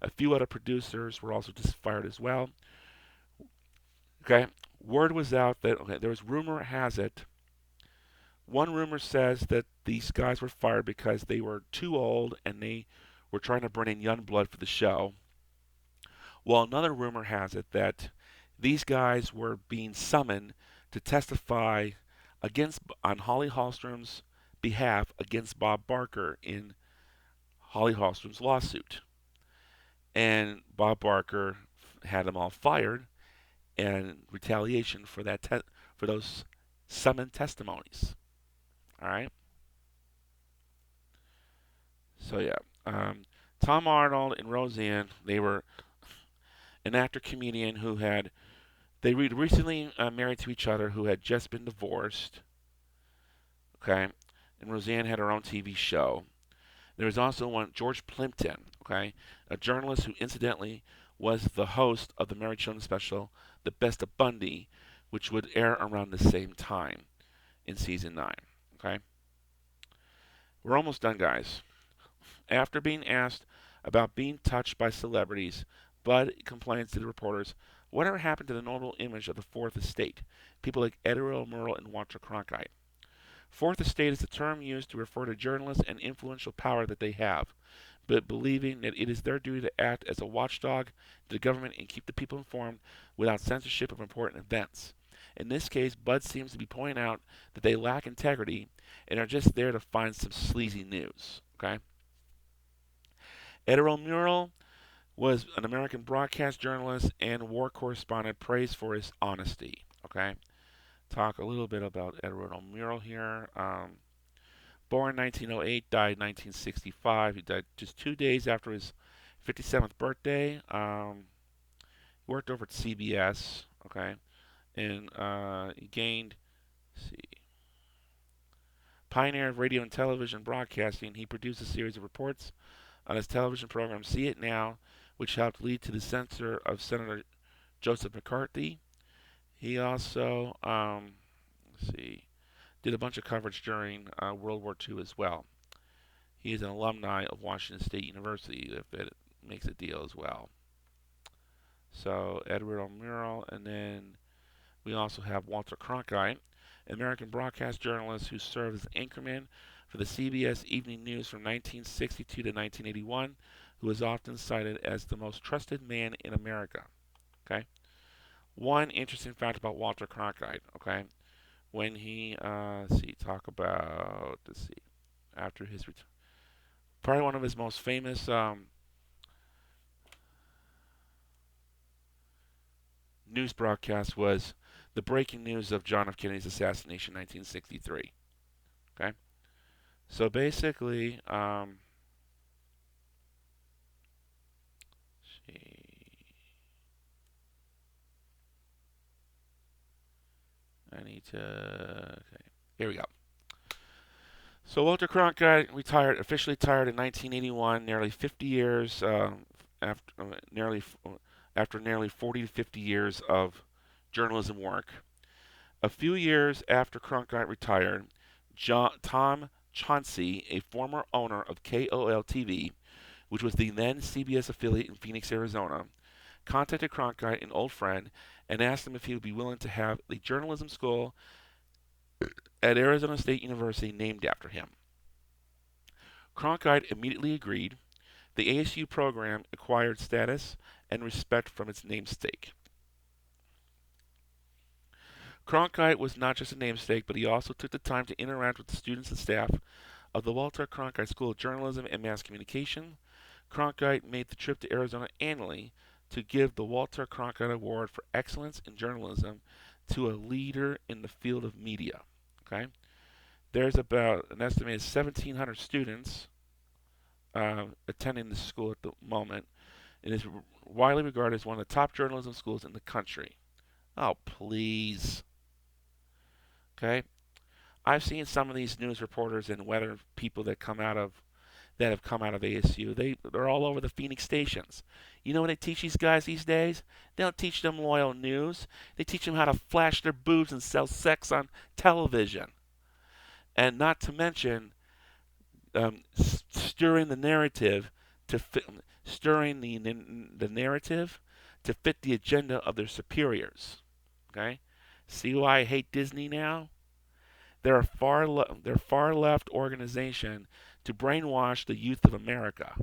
A few other producers were also just fired as well. Okay, word was out that there was one rumor says that these guys were fired because they were too old and they were trying to bring in young blood for the show. While another rumor has it that these guys were being summoned to testify on Holly Hallstrom's behalf against Bob Barker in Holly Hallstrom's lawsuit. And Bob Barker had them all fired in retaliation for for those summoned testimonies. All right. So yeah, Tom Arnold and Roseanne, they were an actor comedian who had they recently married to each other, who had just been divorced. Okay, and Roseanne had her own TV show. There was also one, George Plimpton, okay, a journalist who incidentally was the host of the Mary Children special, The Best of Bundy, which would air around the same time in season 9. Okay, we're almost done, guys. After being asked about being touched by celebrities, Bud complains to the reporters, Whatever happened to the notable image of the Fourth Estate? People like Edward L. Murrow and Walter Cronkite. Fourth Estate is a term used to refer to journalists and influential power that they have, but believing that it is their duty to act as a watchdog to the government and keep the people informed without censorship of important events. In this case, Bud seems to be pointing out that they lack integrity and are just there to find some sleazy news. Okay? Edward Murrow was an American broadcast journalist and war correspondent praised for his honesty. Okay? Talk a little bit about Edward Murrow here. Born 1908, died 1965. He died just 2 days after his 57th birthday. He worked over at CBS, okay, and he gained, let's see, pioneer of radio and television broadcasting. He produced a series of reports on his television program See It Now, which helped lead to the censure of Senator Joseph McCarthy. He also, let's see, did a bunch of coverage during World War II as well. He is an alumni of Washington State University, if it makes a deal as well. So Edward L. Murrow, and then we also have Walter Cronkite, an American broadcast journalist who served as anchorman for the CBS Evening News from 1962 to 1981, who is often cited as the most trusted man in America. Okay. One interesting fact about Walter Cronkite. Okay. When he, talk about, after his probably one of his most famous news broadcasts was the breaking news of John F. Kennedy's assassination in 1963. Okay? So basically, I need to, okay, here we go. So Walter Cronkite officially retired in 1981, nearly 50 years after nearly 40 to 50 years of journalism work. A few years after Cronkite retired, Tom Chauncey, a former owner of KOL TV, which was the then CBS affiliate in Phoenix, Arizona, contacted Cronkite, an old friend, and asked him if he would be willing to have the journalism school at Arizona State University named after him. Cronkite immediately agreed. The ASU program acquired status and respect from its namesake. Cronkite was not just a namesake, but he also took the time to interact with the students and staff of the Walter Cronkite School of Journalism and Mass Communication. Cronkite made the trip to Arizona annually to give the Walter Cronkite Award for Excellence in Journalism to a leader in the field of media. Okay, there's about an estimated 1,700 students attending the school at the moment. It is widely regarded as one of the top journalism schools in the country. Oh, please. Okay, I've seen some of these news reporters and weather people that have come out of ASU. They're all over the Phoenix stations. You know what they teach these guys these days? They don't teach them loyal news. They teach them how to flash their boobs and sell sex on television. And not to mention stirring the narrative to fit, stirring the narrative to fit the agenda of their superiors. Okay, see why I hate Disney now? They're a far left organization to brainwash the youth of America.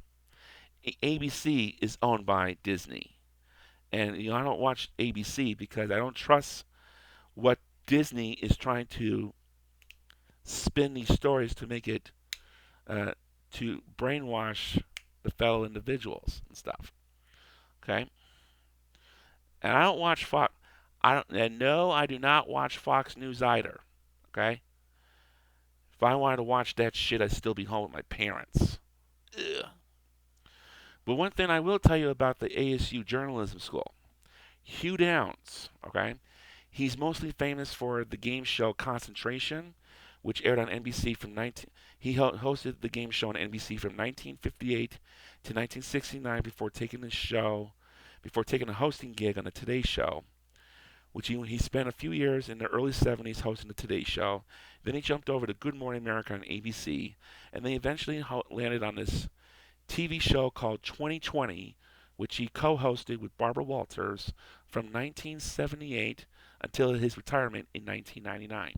ABC is owned by Disney, and I don't watch ABC because I don't trust what Disney is trying to spin these stories to make it to brainwash the fellow individuals and stuff. Okay, and I don't watch Fox. I do not watch Fox News either. Okay, if I wanted to watch that shit, I'd still be home with my parents. Ugh. But one thing I will tell you about the ASU Journalism School, Hugh Downs. Okay, he's mostly famous for the game show Concentration, which aired on NBC from 19. He hosted the game show on NBC from 1958 to 1969 before taking a hosting gig on the Today Show, which he spent a few years in the early 70s hosting the Today Show. Then he jumped over to Good Morning America on ABC, and they eventually landed on this TV show called 2020, which he co-hosted with Barbara Walters from 1978 until his retirement in 1999.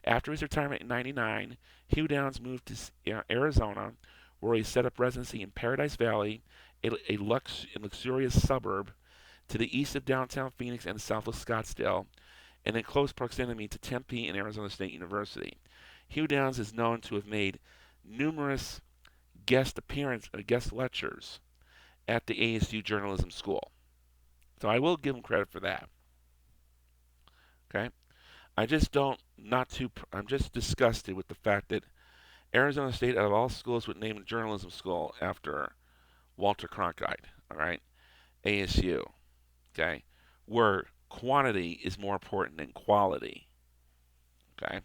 After his retirement in '99, Hugh Downs moved to Arizona, where he set up residency in Paradise Valley, a luxurious suburb to the east of downtown Phoenix and south of Scottsdale, and in close proximity to Tempe and Arizona State University. Hugh Downs is known to have made numerous guest lectures at the ASU Journalism School. So I will give him credit for that. Okay, I just don't not too. I'm just disgusted with the fact that Arizona State, out of all schools, would name a journalism school after Walter Cronkite. All right, ASU. Okay, where quantity is more important than quality. Okay,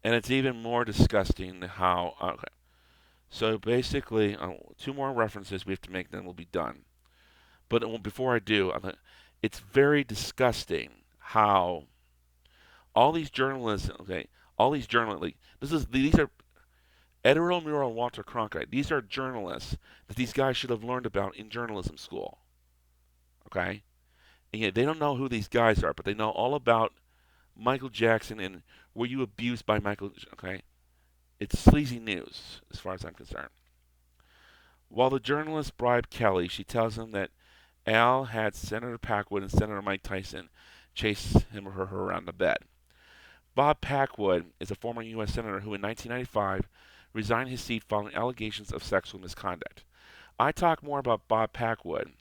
and it's even more disgusting how. Okay, so basically, two more references we have to make, then we'll be done. But before I do, it's very disgusting how all these journalists, okay, all these journalists, like, these are Editor Muro and Walter Cronkite. These are journalists that these guys should have learned about in journalism school. Okay, and yet they don't know who these guys are, but they know all about Michael Jackson and were you abused by Michael? Okay, it's sleazy news as far as I'm concerned. While the journalist bribed Kelly, she tells him that Al had Senator Packwood and Senator Mike Tyson chase him or her around the bed. Bob Packwood is a former U.S. Senator who in 1995 resigned his seat following allegations of sexual misconduct. I talk more about Bob Packwood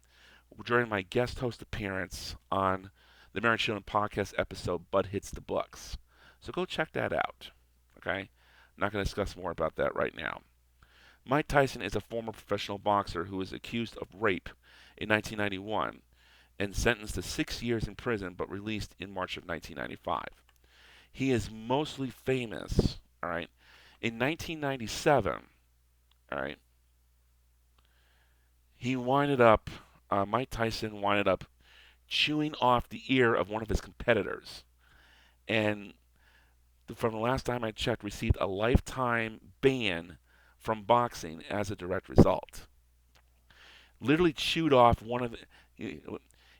during my guest host appearance on the Marriage Children podcast episode, Bud Hits the Books. So go check that out. Okay? I'm not going to discuss more about that right now. Mike Tyson is a former professional boxer who was accused of rape in 1991 and sentenced to 6 years in prison but released in March of 1995. He is mostly famous, all right, in 1997, all right, Mike Tyson winded up chewing off the ear of one of his competitors. And from the last time I checked, received a lifetime ban from boxing as a direct result. Literally chewed off one of the,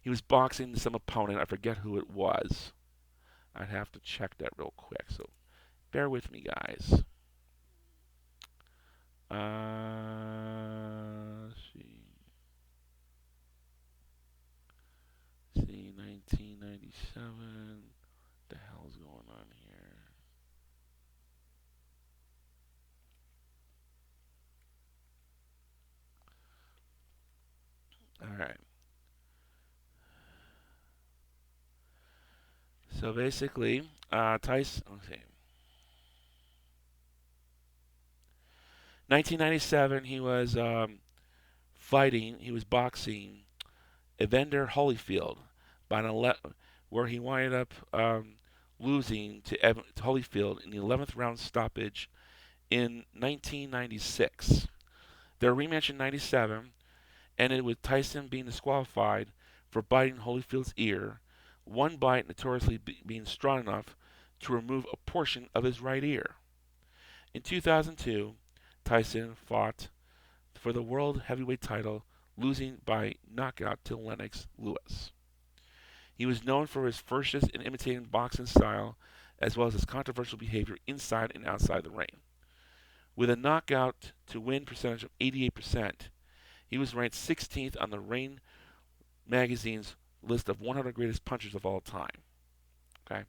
he was boxing some opponent. I forget who it was. I'd have to check that real quick. So bear with me, guys. Let's see. Let's see, 1997. What the hell's going on here? All right. So basically, Tyson. Let's see. 1997, he was fighting. He was boxing Evander Holyfield where he wound up losing to Holyfield in the 11th round stoppage in 1996. Their rematch in 97 ended with Tyson being disqualified for biting Holyfield's ear, one bite notoriously being strong enough to remove a portion of his right ear. In 2002, Tyson fought for the world heavyweight title, losing by knockout to Lennox Lewis. He was known for his fierceness in imitating boxing style, as well as his controversial behavior inside and outside the ring. With a knockout to win percentage of 88%, he was ranked 16th on the Ring magazine's list of 100 greatest punchers of all time. Okay,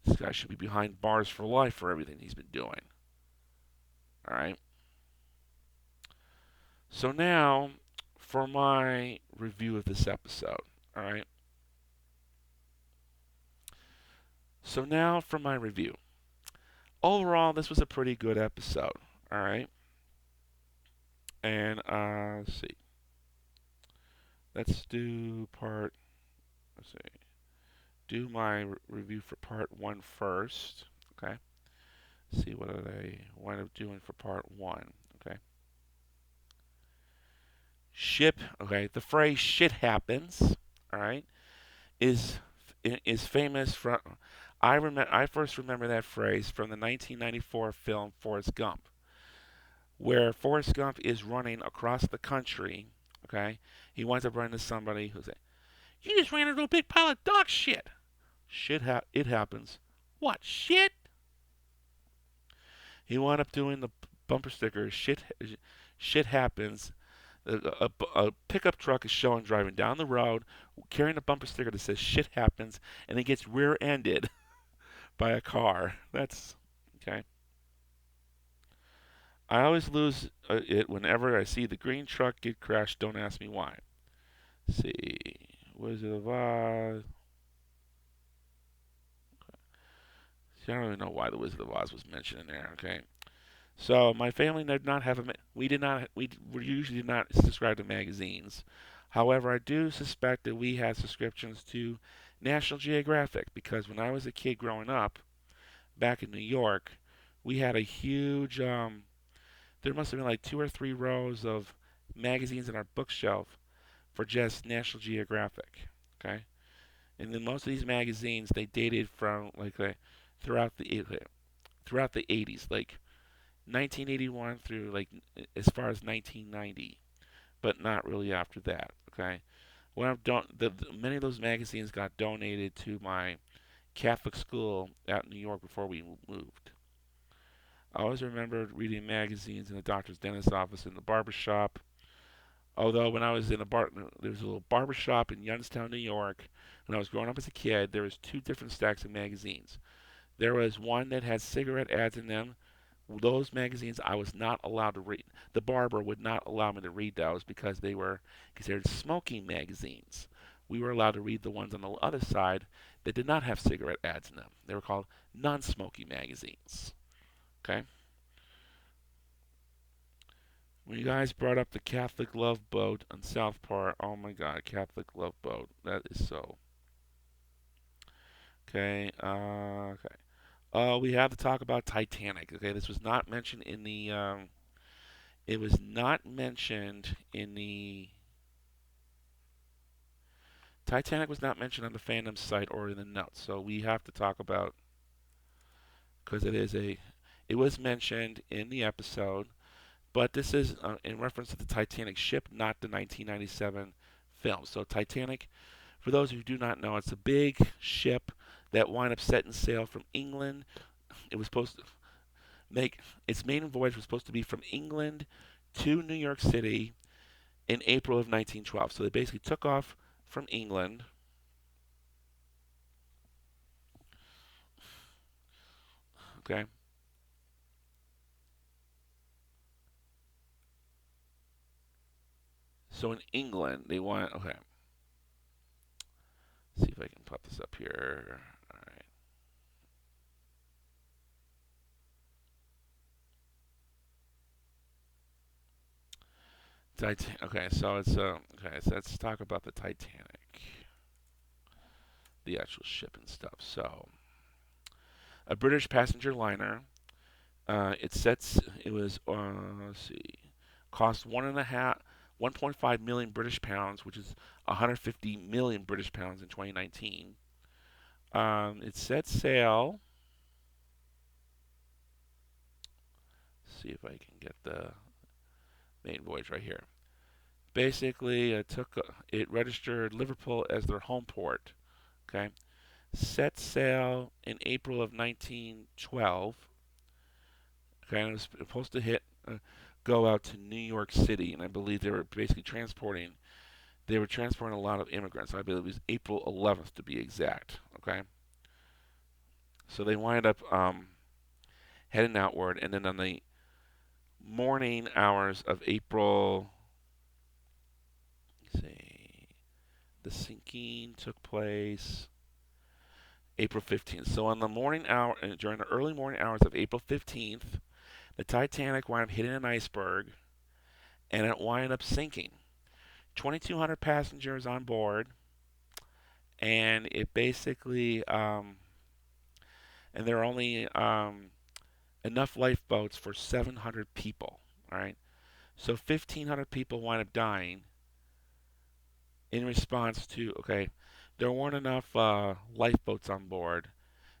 this guy should be behind bars for life for everything he's been doing. All right. So now for my review of this episode. All right. So now for my review. Overall, this was a pretty good episode. All right. And let's see. Let's do part. Let's see. Do my review for part 1 first. Okay. See what I wind up doing for part 1. Okay. Okay, the phrase "shit happens," all right, is famous from. I first remember that phrase from the 1994 film Forrest Gump, where Forrest Gump is running across the country. Okay, he winds up running to somebody who's like, You just ran into a big pile of dog shit. it happens. What, shit? He wound up doing the bumper sticker. Shit happens. A pickup truck is shown driving down the road carrying a bumper sticker that says "shit happens," and he gets rear-ended by a car. That's okay. I always lose it whenever I see the green truck get crashed. Don't ask me why. Let's see, Wizard of Oz. See, I don't even know why the Wizard of Oz was mentioned in there. Okay, so my family did not have we did not we usually did not subscribe to magazines. However, I do suspect that we had subscriptions to National Geographic because when I was a kid growing up back in New York, we had a huge there must have been like 2 or 3 rows of magazines in our bookshelf for just National Geographic. Okay, and then most of these magazines they dated from throughout the throughout the 80s, like 1981 through like as far as 1990, but not really after that. Okay, when I've done many of those magazines got donated to my Catholic school out in New York before we moved. I always remember reading magazines in the doctor's dentist office, in the barber shop. Although when I was in a there was a little barber shop in Youngstown, New York. When I was growing up as a kid, there was 2 different stacks of magazines. There was one that had cigarette ads in them. Those magazines I was not allowed to read. The barber would not allow me to read those because they were considered smoking magazines. We were allowed to read the ones on the other side that did not have cigarette ads in them. They were called non-smoking magazines. Okay. When you guys brought up the Catholic Love Boat on South Park, oh my God, Catholic Love Boat. That is so. Okay. Okay. We have to talk about Titanic. Okay, this was not mentioned in the. It was not mentioned in the. Titanic was not mentioned on the fandom site or in the notes, so we have to talk about because it is a. It was mentioned in the episode, but this is in reference to the Titanic ship, not the 1997 film. So Titanic, for those who do not know, it's a big ship that wound up setting sail from England. It was supposed to make its maiden voyage was supposed to be from England to New York City in April of 1912. So they basically took off from England. Okay. So in England, they want. Okay. Let's see if I can pop this up here. All right. Okay, so it's okay. So let's talk about the Titanic, the actual ship and stuff. So a British passenger liner. It sets. It was. Let's see. Cost 1.5 million British pounds, which is 150 million British pounds in 2019. It set sail. Let's see if I can get the main voyage right here. Basically, it registered Liverpool as their home port. Okay, set sail in April of 1912. Okay, and it was supposed to go out to New York City, and I believe they were basically transporting. They were transporting a lot of immigrants. I believe it was April 11th to be exact. Okay, so they wind up heading outward, and then on the morning hours of April, let's see, the sinking took place April 15th. So on the morning hour, during the early morning hours of April 15th, the Titanic wound up hitting an iceberg, and it wound up sinking. 2,200 passengers on board, and it basically, and there are only enough lifeboats for 700 people. All right, so 1,500 people wind up dying in response to. Okay, there weren't enough lifeboats on board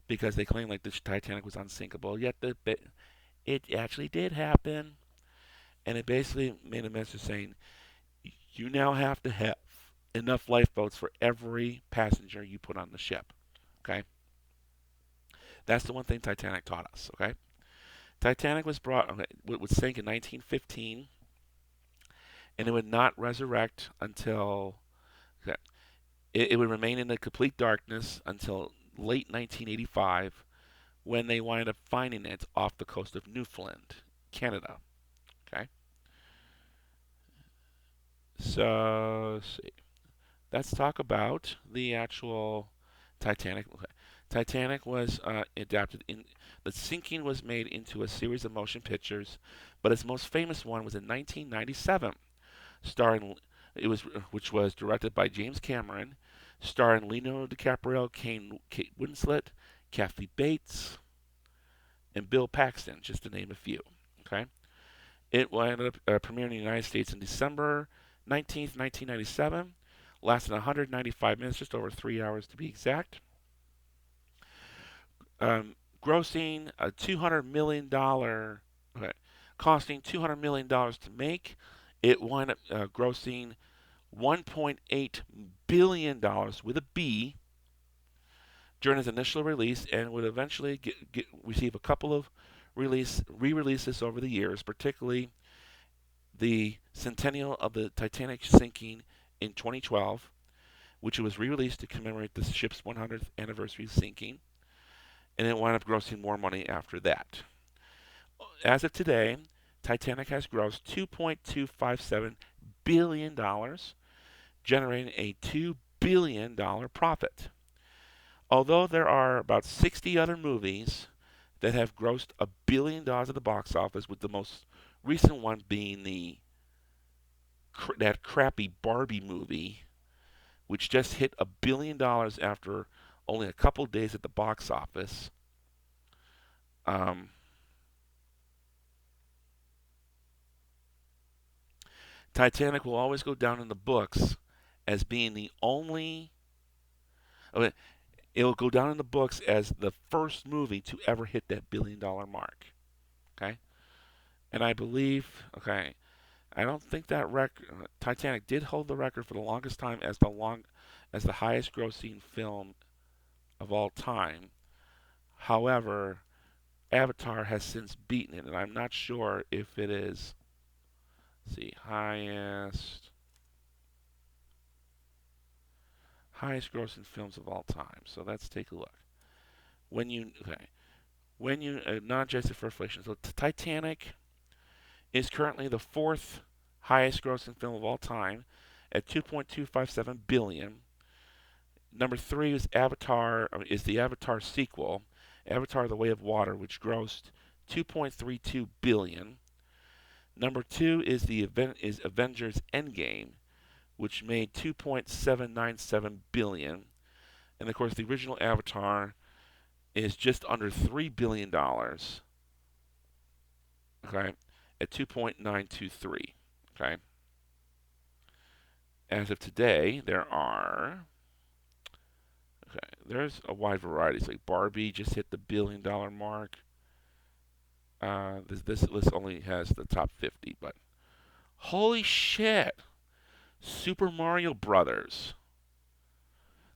because they claimed like the Titanic was unsinkable. Yet it actually did happen. and it basically made a message saying you now have to have enough lifeboats for every passenger you put on the ship. Okay, that's the one thing Titanic taught us. Okay, Titanic was brought, okay, would sink in 1915, and it would not resurrect until okay, it would remain in the complete darkness until late 1985, when they wind up finding it off the coast of Newfoundland, Canada. Okay, so let's see. Let's talk about the actual Titanic. Okay. Titanic was adapted in. The sinking was made into a series of motion pictures, but its most famous one was in 1997, starring it was which was directed by James Cameron, starring Leonardo DiCaprio, Kate Winslet, Kathy Bates, and Bill Paxton, just to name a few. Okay, it ended up premiering in the United States in December 19th, 1997. Lasted 195 minutes, just over 3 hours to be exact. Grossing a $200 million, okay, costing $200 million to make. It wound up grossing $1.8 billion with a B during its initial release, and would eventually receive a couple of re-releases over the years, particularly the centennial of the Titanic sinking in 2012, which was re-released to commemorate the ship's 100th anniversary sinking, and it wound up grossing more money after that. As of today, Titanic has grossed $2.257 billion, generating a $2 billion profit. Although there are about 60 other movies that have grossed $1 billion at the box office, with the most recent one being that crappy Barbie movie, which just hit $1 billion after only a couple days at the box office. Titanic will always go down in the books as being the only. Okay, it will go down in the books as the first movie to ever hit that $1 billion mark. Okay, and I believe. Okay, I don't think that Titanic did hold the record for the longest time as the highest grossing film of all time. However, Avatar has since beaten it, and I'm not sure if it is. Let's see, highest grossing films of all time. So let's take a look. When you okay, when you not adjusted for inflation, so Titanic is currently the fourth highest grossing film of all time at 2.257 billion. Number three is the Avatar sequel, Avatar: The Way of Water, which grossed 2.32 billion. Number two is Avengers Endgame, which made 2.797 billion. And of course, the original Avatar is just under $3 billion. Okay, at 2.923. Okay. As of today, there's a wide variety. It's like Barbie just hit the $1 billion mark. This list only has the top 50, but holy shit! Super Mario Brothers.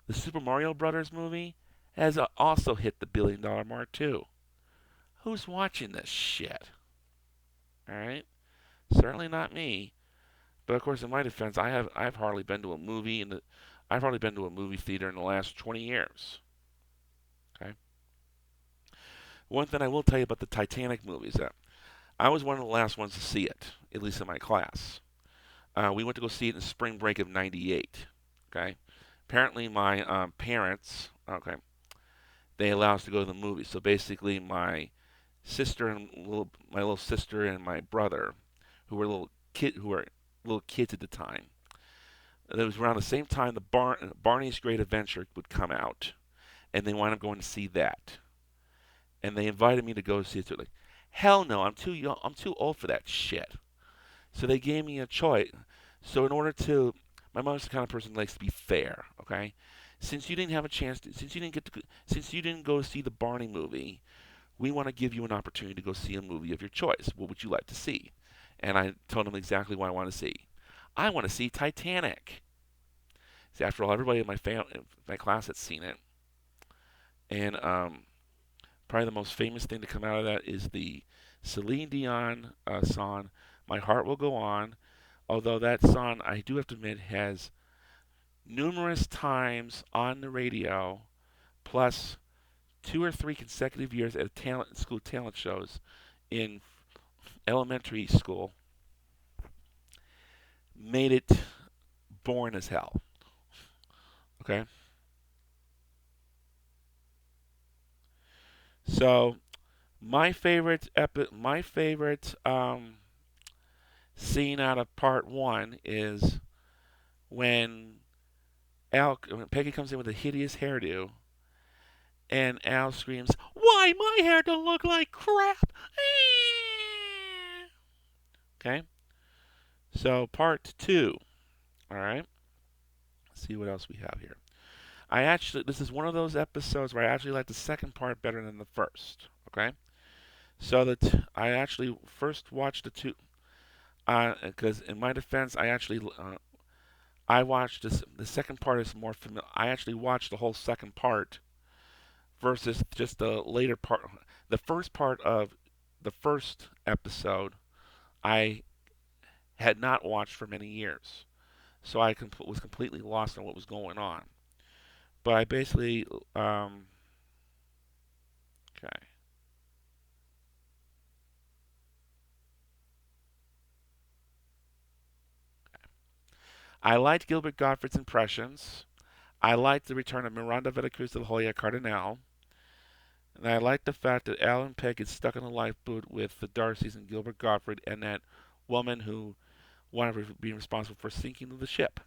The Super Mario Brothers movie has also hit the $1 billion mark too. Who's watching this shit? All right, certainly not me. But of course, in my defense, I've hardly been to a movie I've hardly been to a movie theater in the last 20 years. Okay. One thing I will tell you about the Titanic movie is that I was one of the last ones to see it, at least in my class. We went to go see it in spring break of '98. Okay. Apparently, my parents, okay, they allowed us to go to the movie. So basically, my little sister and my brother, who were little kids at the time. It was around the same time the Barney's Great Adventure would come out, and they wound up going to see that. And they invited me to go see it. So like, hell no, I'm too young. I'm too old for that shit. So they gave me a choice. So in order to, my mother's the kind of person who likes to be fair. Okay, since you didn't have a chance to, since you didn't go see the Barney movie, we want to give you an opportunity to go see a movie of your choice. What would you like to see? And I told him exactly what I want to see. I want to see Titanic. See, after all, everybody in my class had seen it, and probably the most famous thing to come out of that is the Celine Dion song "My Heart Will Go On." Although that song, I do have to admit, has numerous times on the radio, plus 2 or 3 consecutive years at school talent shows in elementary school, made it boring as hell. Okay, so my favorite scene out of part one is when when Peggy comes in with a hideous hairdo, and Al screams, "Why my hair don't look like crap?" Okay, so part two. All right, let's see what else we have here. This is one of those episodes where I actually like the second part better than the first. Okay, so that I actually first watched the two, because in my defense, I watched this. The second part is more familiar. I actually watched the whole second part versus just the later part. The first part of the first episode, I had not watched for many years, so I was completely lost on what was going on. But I basically, okay. I liked Gilbert Gottfried's impressions. I liked the return of Miranda Vera Cruz to the Hoya Cardinal. And I liked the fact that Alan Pegg is stuck in the lifeboat with the Darcys and Gilbert Gottfried and that woman who wanted to be responsible for sinking the ship.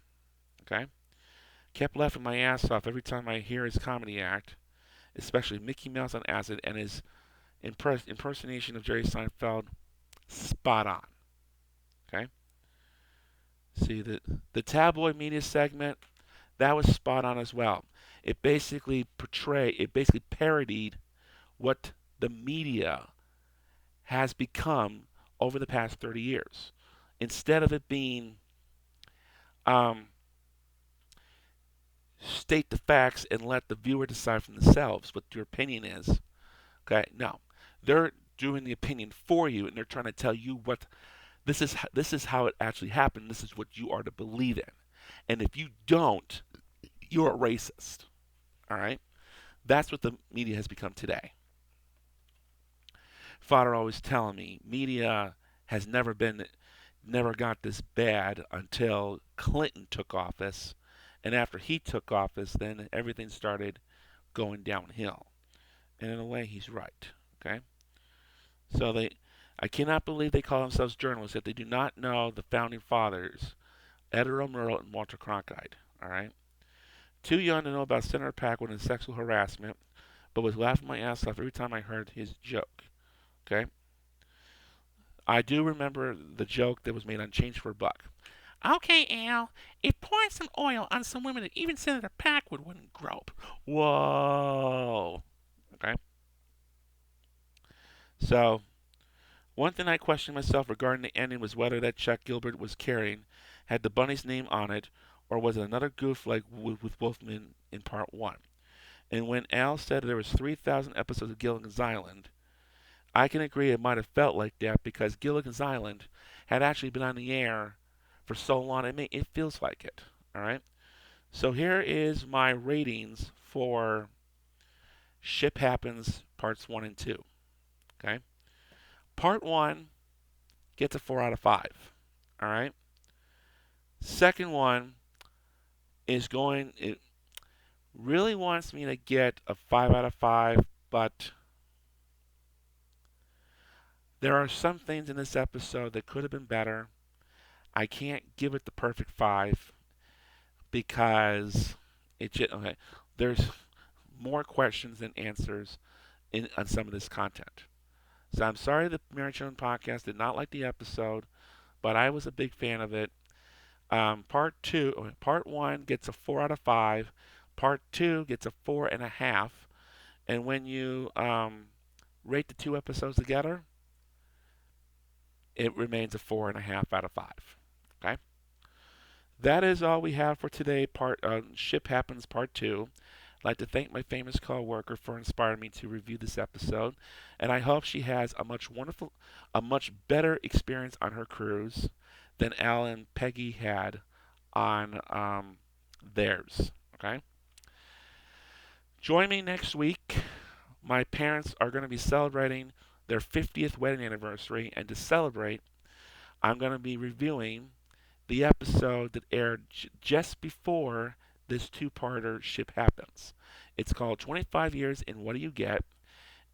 Okay? Kept laughing my ass off every time I hear his comedy act, especially Mickey Mouse on acid and his impersonation of Jerry Seinfeld. Spot on. Okay? See, the tabloid media segment, that was spot on as well. It basically parodied what the media has become over the past 30 years. Instead of it being um, state the facts and let the viewer decide for themselves what your opinion is, okay? No, they're doing the opinion for you, and they're trying to tell you what this is how it actually happened. This is what you are to believe in, and if you don't, you're a racist. All right, that's what the media has become today. Father always telling me media has never got this bad until Clinton took office, and after he took office, then everything started going downhill. And in a way, he's right. Okay, so I cannot believe they call themselves journalists yet they do not know the founding fathers, Edward Murrow and Walter Cronkite. All right, too young to know about Senator Packwood and sexual harassment, but was laughing my ass off every time I heard his joke. Okay, I do remember the joke that was made on Change for a Buck. Okay, Al, if pouring some oil on some women that even Senator Packwood wouldn't grope. Whoa. Okay. So, one thing I questioned myself regarding the ending was whether that check Gilbert was carrying had the bunny's name on it, or was it another goof like with Wolfman in part one. And when Al said there was 3,000 episodes of Gilligan's Island, I can agree it might have felt like that because Gilligan's Island had actually been on the air for so long it feels like it. All right. So here is my ratings for Ship Happens parts 1 and 2. Okay. Part 1 gets a 4 out of 5. All right. Second one it really wants me to get a 5 out of 5, but there are some things in this episode that could have been better. I can't give it the perfect 5 because okay. There's more questions than answers on some of this content. So I'm sorry the Mary Children podcast did not like the episode, but I was a big fan of it. Part one gets a 4 out of 5. Part two gets a 4.5. And when you rate the two episodes together, it remains a 4.5 out of 5. Okay? That is all we have for today. Ship Happens Part 2. I'd like to thank my famous coworker for inspiring me to review this episode, and I hope she has a much better experience on her cruise than Al and Peggy had on theirs. Okay. Join me next week. My parents are going to be celebrating their 50th wedding anniversary, and to celebrate, I'm going to be reviewing the episode that aired just before this two-parter Ship Happens. It's called 25 Years in What Do You Get?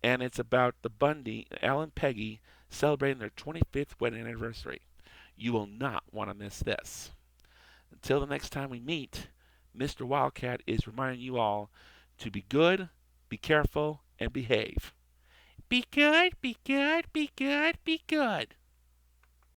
And it's about the Al and Peggy, celebrating their 25th wedding anniversary. You will not want to miss this. Until the next time we meet, Mr. Wildcat is reminding you all to be good, be careful, and behave. Be good, be good, be good, be good.